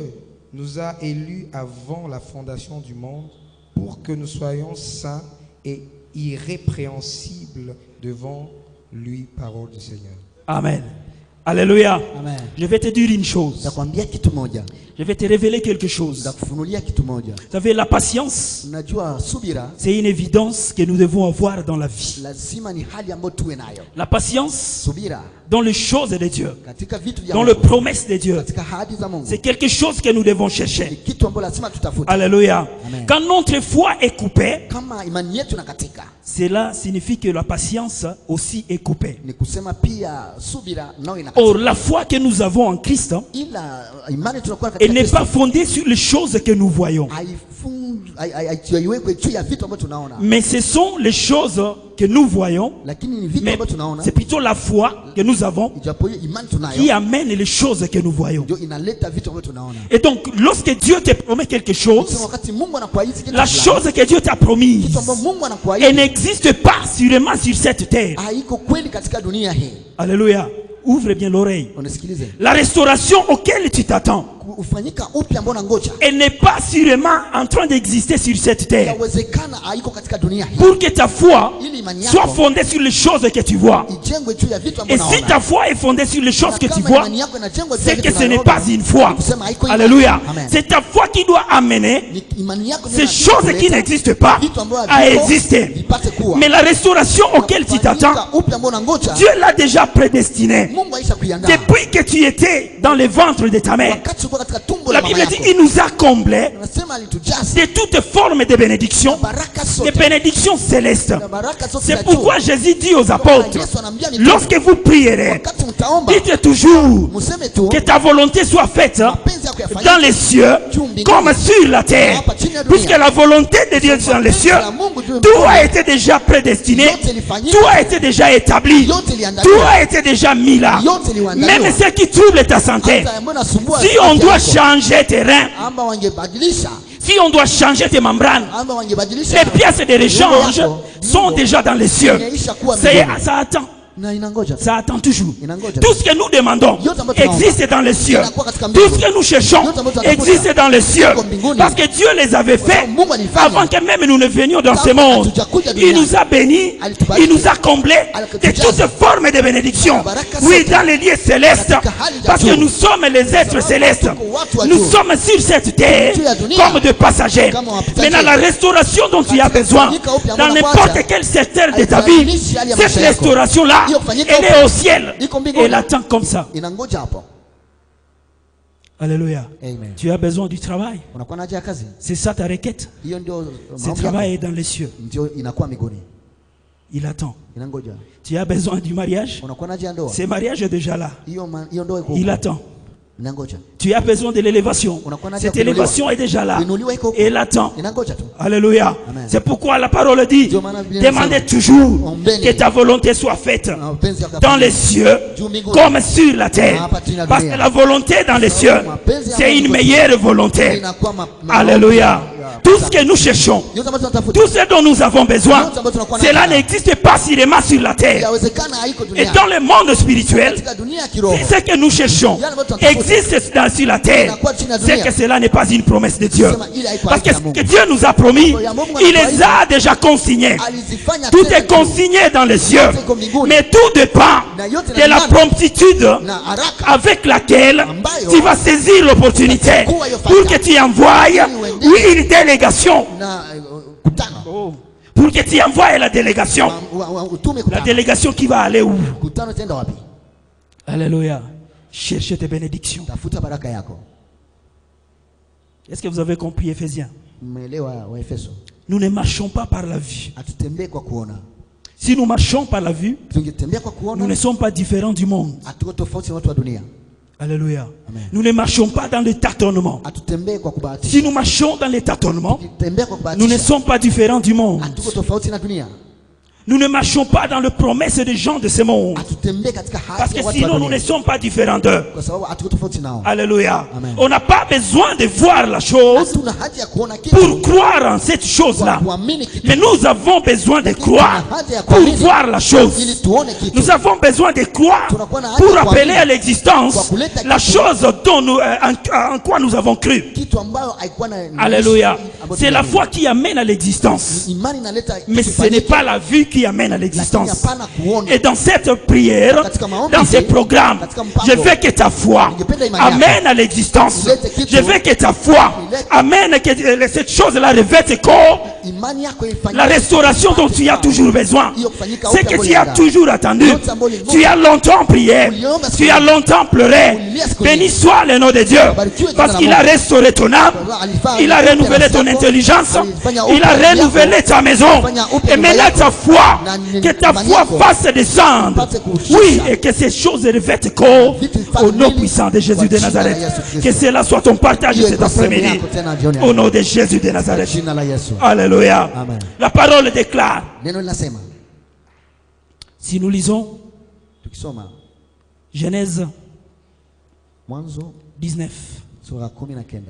nous a élus avant la fondation du monde pour que nous soyons saints et irrépréhensibles devant lui, parole du Seigneur. Amen. Alléluia. Amen. Je vais te dire une chose. Nitakwambia kitu moja. Je vais te révéler quelque chose. Nitakufunulia kitu moja. Vous savez, la patience, Unajua subira c'est une évidence que nous devons avoir dans la vie. lazima ni hali ambayo tuwe nayo. La patience Subira dans les choses de Dieu, katika vitu vya dans les Mungu, promesses de Dieu, katika ahadi za Mungu. c'est quelque chose que nous devons Ni chercher. kitu ambacho lazima tutafute. Alléluia. Amen. Quand notre foi est coupée, Kama imani yetu inakatika, cela signifie que la patience aussi est coupée. ni kusema pia subira nao inakatika. Or, la foi que nous avons en Christ, Ila imani tunakuwa elle katika n'est pas Kristo fondée sur les choses que nous voyons, haiwekwe juu ya vitu ambavyo tunaona, mais ce sont les choses que nous voyons, lakini ni vitu mais ambavyo tunaona. c'est plutôt la foi que nous avons Ijapo hiyo imani qui tunayo amène les choses que nous voyons. ndio inaleta vitu ambavyo tunaona. Et donc, lorsque Dieu te promet quelque Sema chose, wakati Mungu anakuahidi kitu la fulani, chose que Dieu t'a promise, kitu ambacho Mungu elle anakuahidi n'existe pas sûrement sur cette terre. haiko kweli katika dunia hii. Alléluia. Ouvre bien l'oreille. Unisikilize. La restauration auquel tu t'attends, Ufanyika upya ambao unangoja, elle n'est pas sûrement en train d'exister sur cette terre. yawezekana haiko katika dunia hii. Pour que ta foi Ili imani soit yako fondée sur les choses que tu vois. ijengwe juu ya vitu Et ambavyo si unaona. ta foi est fondée sur les choses Na que tu kama vois, imani yako inajengwa juu ya c'est vitu que ce n'est unaona, pas une foi. kusema haiko imani. Alléluia. Amen. C'est ta foi qui doit amener Ni imani yako ces ndio choses qui inaleta n'existent pas vitu ambavyo à haviko, exister. vipate kuwa. Mais la restauration auquel tu t'attends, Kufanyika upya ambao unangoja, Dieu l'a déjà prédestiné. Mungu aisha kuiandaa. Depuis que tu étais dans le ventre de ta mère, Wakati ulikuwa katika tumbo la la mama Bible dit yako, il nous a comblés anasema alitujaza de toutes formes de bénédictions, baraka des zote. bénédictions célestes. Na baraka zote za C'est juu. pourquoi Jésus dit aux apôtres, Yesu anaambia mitume, lorsque vous prierez, wakati mtaomba, dites toujours mseme tu que ta volonté soit faite mapenzi yako yafanyike dans les cieux comme sur la terre. Puisque la volonté de Dieu dans les cieux, tout a été déjà prédestiné, tout a été déjà établi, tout a été déjà mis là. Même ce qui trouble ta santé, hata ambayo nasumbua si on afya doit yako, changer tes reins, amba wangebadilisha, si on doit changer tes membranes, amba wangebadilisha, les pièces de rechange sont déjà dans les cieux. Ça attend. Na inangoja. Ça attend toujours. Inangoja. Tout ce que nous demandons Yote ambayo tunaomba existe dans les cieux. inakuwa katika Tout mbingu. ce que nous cherchons Yote ambayo tunatafuta existe dans les cieux. iko mbinguni. Parce que Dieu les avait Kwa fait sababu Mungu alifanya. avant que même nous ne venions dans ce Kabla monde. hatujakuja Il duniani. nous a bénis, Alitubariki. il nous a comblés de Alitujaza. toutes formes de bénédictions. Baraka Oui, zote. dans les lieux célestes. Katika hali za Parce que juu. nous sommes les êtres célestes. tuko watu wa Nous juu. sommes sur cette terre Juu ya dunia. comme de passagers. Kama wapitaji. Maintenant, la restauration dont tu as Katika besoin kufanyika upya dans ambao n'importe unakuja, quel secteur de ta vie, haibadilishi hali ya cette maisha yako. restauration-là, Hiyo kufanyika elle upya. est au ciel. Iko mbinguni. Elle attend comme ça. Inangoja hapo. Alléluia. Amen. Tu as besoin du travail. Unakuwa na haja ya kazi. C'est ça ta requête. Hiyo ndio Ce maombi travail yako. est dans les cieux. Ndio inakuwa mbinguni. Il attend. Inangoja. Tu as besoin du mariage. Unakuwa na haja ya ndoa. Ce mariage est déjà là. Hiyo ndoa iko. Il attend. Inangoja. Tu as besoin de l'élévation. Cette élévation est déjà là. Et elle attend. Inangoja tu. Alléluia. Amen. C'est pourquoi la parole dit, Ndio maana Biblia demandez inasema, toujours ombeni. que ta volonté soit faite Mapenzi yako dans yafanyike. les cieux Juu mbinguni. comme sur la terre. Hapa chini ya Parce dunia. que la volonté dans les cieux, Mapenzi ya c'est Mungu une kwetu. meilleure volonté. Inakuwa Alléluia. Tout ce que nous cherchons, Yote ambayo tunatafuta. tout ce dont nous avons besoin, Yote cela nayo. n'existe pas seulement sur la terre. Yawezekana haiko Et duniani. dans le monde spirituel, Katika dunia ya kiroho. si ce que nous cherchons existe sur la terre, c'est que cela n'est pas une promesse de Dieu. Parce que ce que Dieu nous a promis, il les a déjà consignés. Alizifanya Tout tena est juu. consigné dans les cieux. Mais tout dépend de la promptitude Na haraka avec laquelle tu vas saisir l'opportunité pour que tu envoies une délégation. na kutano. Pour que tu envoies la délégation. Utume La kutano. délégation qui va aller où? Kutano tenda wapi? Alléluia. Cherchez tes bénédictions. Tafuta baraka yako. Est-ce que vous avez compris, Éphésiens? Umeelewa wa Efeso? Nous ne marchons pas par la vue. Atutembee kwa kuona. Si nous marchons par la vue, Tungetembea kwa nous ne kuona. sommes pas différents du monde. Hatuko tofauti na watu wa dunia. Alléluia. Amen. Nous ne marchons pas dans le tâtonnement. Atutembee kwa kubahatisha. Si nous marchons dans le tâtonnement, Tukitembea kwa nous ne kubahatisha. sommes pas différents du monde. Hatuko tofauti na dunia. Nous ne marchons pas dans les promesses des gens de ce monde. Atutembee katika Parce haki que ya watu wa sinon, nous ne dunia. sommes pas différents d'eux. Kwa sababu hatuko tofauti nao. Alléluia. Amen. On n'a pas besoin de voir la chose Hatuna haja ya kuona kitu. pour croire en cette chose-là. Kuamini kitu. Mais nous avons besoin de Lakini croire tuna haja ya pour kuamini voir la ili chose. tuone kitu. Nous avons besoin de croire Tunakuwa na haja pour ya appeler kuamini. à l'existence Kwa kuleta la kitu. chose dont nous, en quoi nous avons cru. Kitu ambayo haikuwa na. Alléluia. ambayo C'est la tunaamini. foi qui amène à l'existence. Imani inaleta Mais kitu ce n'est ifanyike, pas la vue qui amène à lakini l'existence. hapana kuona. Et dans cette prière, Katika maombi, dans ce programme, katika mpango, je veux que ta foi ningependa imani yako amène à l'existence. ilete kitu, Je veux que ta foi ilete- amène que cette chose-là revête corps Imani yako ifanyike. la restauration dont tu as toujours besoin. Hiyo kufanyika C'est upya que tu mbele as ya toujours attendu. Yote ambayo uliomba. Tu as longtemps prié. Uliomba siku Tu as nyingi. longtemps pleuré. Ulilia siku Béni nyingi. soit le nom de Dieu. Barikiwe jina Parce la qu'il a Mungu. restauré ton âme. Alifanya Il a upya renouvelé nafsi ton yako. intelligence. Alifanya Il upya a akili yako. renouvelé ta maison. Alifanya upya Et nyumba maintenant yako. ta foi, Na que ta imani foi yako. fasse descendre. Ipate kushusha. Oui, et que ces choses revêtent corps Vitu vifanye au nom mwili puissant de Jésus kwa de jina la Nazareth. Yesu Kristo. Que cela soit ton partage Iwe cet kwa sehemu après-midi. yako tena jioni Au hapa. nom de Jésus de Kwa Nazareth. jina la Yesu. Alléluia. Amen. La parole déclare. Neno linasema, Si nous lisons tukisoma Genèse Mwanzo 19, sura 19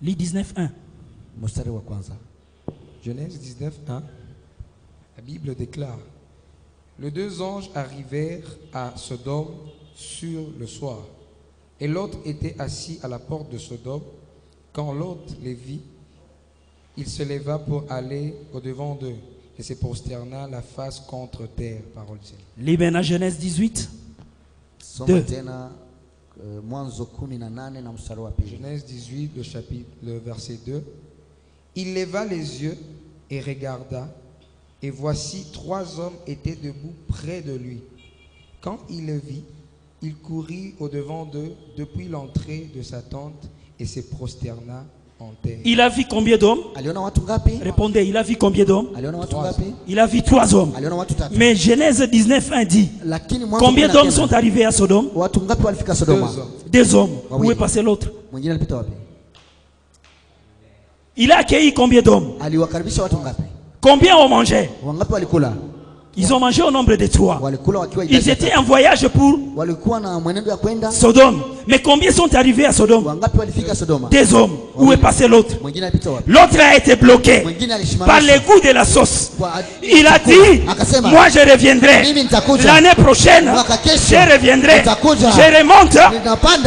lis 19:1. mstari wa kwanza. Genèse 19:1, la Bible déclare: les deux anges arrivèrent à Sodome sur le soir, et l'autre était assis à la porte de Sodome. Quand l'autre les vit, il se leva pour aller au-devant d'eux et se prosterna la face contre terre. Parole du Seigneur. Lis maintenant Genèse 18. Soma Deux. tena Mwanzo 18 na mstari wa pili. Genèse 18, le verset 2. Il leva les yeux et regarda, et voici 3 hommes étaient debout près de lui. Quand il le vit, il courut au-devant d'eux depuis l'entrée de sa tente et se prosterna en terre. Il a vu combien d'hommes? Aliona watu ngapi? Répondez, il a vu combien d'hommes? Aliona watu 3. ngapi? Il a vu 3 hommes. Aliona watu 3. Mais Genèse 19:1 dit, Lakini Mwanzo combien d'hommes 19, sont arrivés à Sodome? watu ngapi walifika 2 Sodoma? hommes. 2 hommes. Oui. Où est passé l'autre? Mwingine alipita wapi? Il a accueilli combien d'hommes? Aliwakaribisha watu ngapi? Combien ont mangé? Wangapi walikula? Ils ont mangé au nombre de 3. Ils étaient en voyage pour Sodome. Mais combien sont arrivés à Sodome? 2 hommes. Où est passé l'autre? L'autre a été bloqué par le goût de la sauce. Il a dit, moi je reviendrai. L'année prochaine, je reviendrai. Je remonte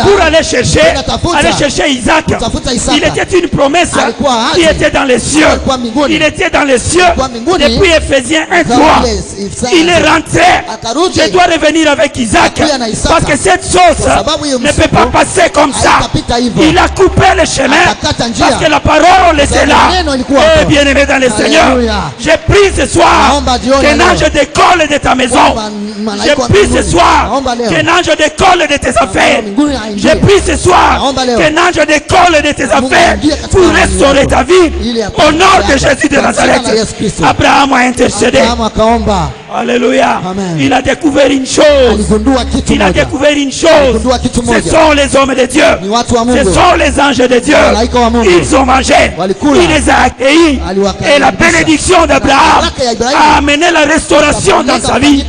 pour aller chercher Isaac. Il était une promesse qui était dans les cieux. Il était dans les cieux depuis Ephésiens 1:3. Il est rentré. Je dois revenir avec Isaac. Parce que cette sauce ne peut pas passer comme ça. Il a coupé le chemin. Parce que la parole était là. Et bien aimé dans le Seigneur, j'ai pris ce soir qu'un ange décolle de ta maison. J'ai pris ce soir qu'un ange décolle de tes affaires. J'ai pris ce soir qu'un ange décolle de tes affaires pour restaurer ta vie. Au nom de Jésus de Nazareth. Abraham a intercédé. Alléluia. Il a découvert une chose. Il a découvert une chose. Ce sont les hommes de Dieu. Ce sont les anges de Dieu. Ils ont mangé. Il les a accueillis. Et la bénédiction d'Abraham a amené la restauration dans sa vie.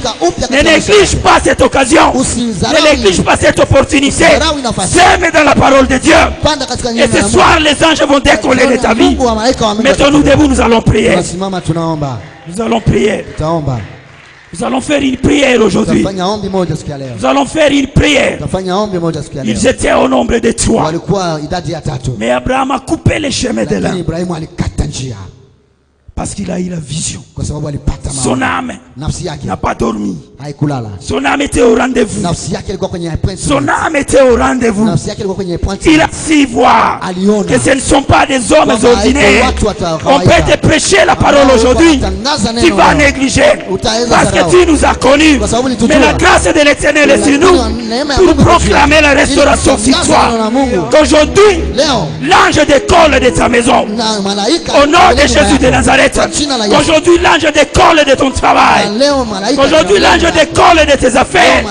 Ne néglige pas cette occasion. Ne néglige pas cette opportunité. Sème dans la parole de Dieu. Et ce soir, les anges vont décoller de ta vie. Mettons-nous debout, nous allons prier. Nous allons prier. Nous allons faire une prière aujourd'hui. Nous allons faire une prière. Ils étaient au nombre de 3. Mais Abraham a coupé les chemins de l'un. Parce qu'il a eu la vision. Son âme n'a pas dormi. Son âme était au rendez-vous. Son âme était au rendez-vous. Il a su voir que ce ne sont pas des hommes ordinaires. On peut te prêcher la parole aujourd'hui. Tu vas négliger. Parce que tu nous as connus. Mais la grâce de l'Éternel est sur nous. Pour proclamer la restauration sur toi. Qu'aujourd'hui, l'ange décolle de ta maison. Au nom de Jésus de Nazareth. Aujourd'hui, l'ange décolle de ton travail. Aujourd'hui, l'ange décolle de tes affaires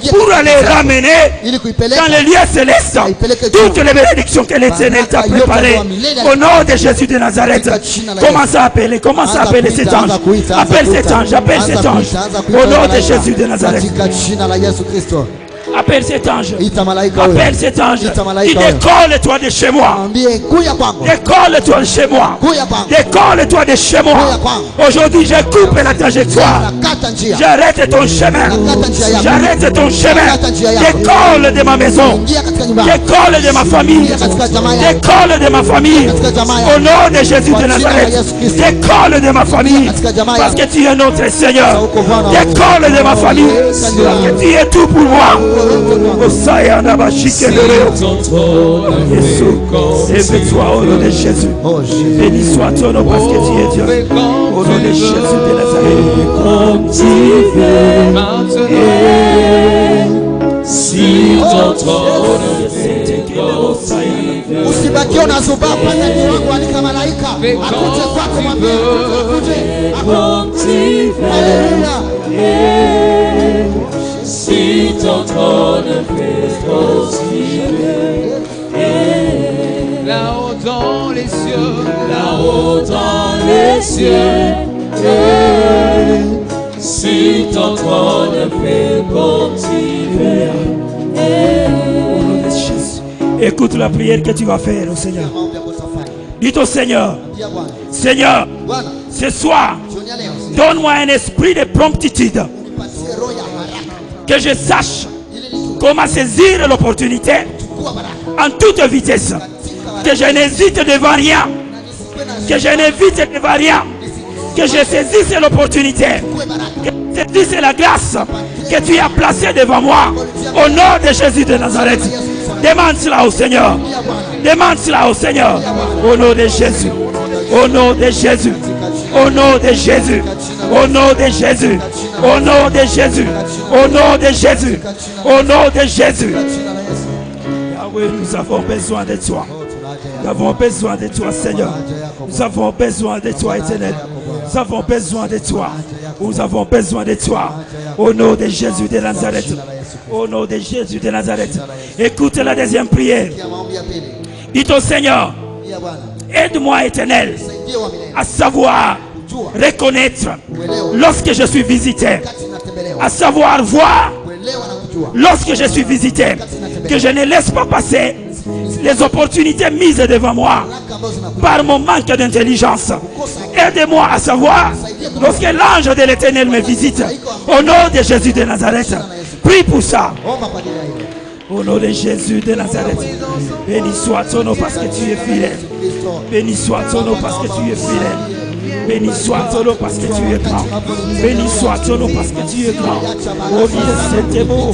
pour aller ramener dans les lieux célestes toutes les bénédictions que l'Éternel t'a préparées. Au nom de Jésus de Nazareth, commence à appeler cet ange. Appelle cet ange, appelle cet ange. Au nom de Jésus de Nazareth. Appelle cet ange. Appelle cet ange. Il décolle-toi de chez moi. Décolle-toi de chez moi. Décolle-toi de chez moi. Aujourd'hui, je coupe la trajectoire. J'arrête ton chemin. J'arrête ton chemin. Décolle de ma maison. Décolle de ma famille. Décolle de ma famille. Au nom de Jésus de Nazareth. Décolle de ma famille. Parce que tu es notre Seigneur. Décolle de ma famille. Parce que tu es tout pour moi. Éveille-toi au nom de Jésus. Béni soit ton nom parce que tu es Dieu. Au nom de Jésus de Nazareth. Si ton trône usibaki unazuba panda kiwango alika malaika akuje kwako mwambie akuje. Si ton trône fait prospérer, là-haut dans les cieux, là-haut dans les cieux, si ton trône fait prospérer. Écoute la prière que tu vas faire au Seigneur. Dis au Seigneur, Seigneur, ce soir, donne-moi un esprit de promptitude. Que je sache comment saisir l'opportunité en toute vitesse. Que je n'hésite devant rien. Que je n'évite devant rien. Que je saisisse l'opportunité. Que je saisisse la grâce que tu as placée devant moi. Au nom de Jésus de Nazareth. Demande cela au Seigneur. Demande cela au Seigneur. Au nom de Jésus. Au nom de Jésus. Au nom de Jésus. Au nom de Jésus. Au nom de Jésus. Au nom de Jésus. Au nom de Jésus. Yahweh, nous avons besoin de toi. Nous avons besoin de toi, Seigneur. Nous avons besoin de toi, Éternel. Nous avons besoin de toi. Nous avons besoin de toi. Au nom de Jésus de Nazareth. Au nom de Jésus de Nazareth. Écoute la deuxième prière. Dis au Seigneur, aide-moi, Éternel, à savoir reconnaître lorsque je suis visité, à savoir voir lorsque je suis visité, que je ne laisse pas passer les opportunités mises devant moi par mon manque d'intelligence. Aide-moi à savoir lorsque l'ange de l'Éternel me visite, au nom de Jésus de Nazareth. Prie pour ça. Au nom de Jésus de Nazareth. Béni soit ton nom parce que tu es fidèle. Béni soit ton nom parce que tu es fidèle. Béni soit ton nom parce que tu es grand. Béni soit ton nom parce que tu es grand. Oh Dieu, c'était beau.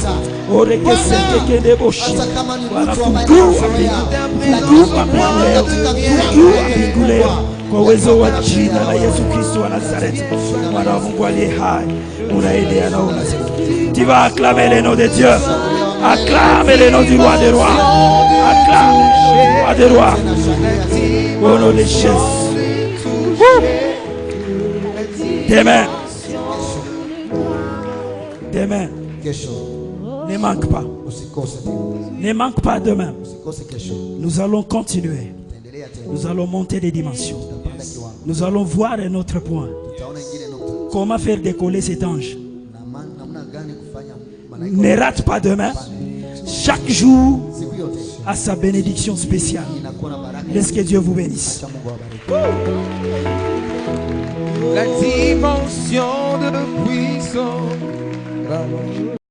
Oh Dieu, c'était que beau. Voilà, tout kwa uwezo wa jina la Yesu Kristo wa Nazareth. Mwana wa Mungu aliye hai, unaendea na unasema. Tu vas acclamer le nom de Dieu. Acclame le nom du roi des rois. Acclame le roi des rois. Au nom de Jésus. Demain. Demain. Ne manque pas. Ne manque pas demain. Nous allons continuer. Nous allons monter des dimensions. Nous allons voir un autre point. Comment faire décoller cet ange. Ne rate pas demain. Chaque jour a sa bénédiction spéciale. Laisse que Dieu vous bénisse. La dimension de puissance.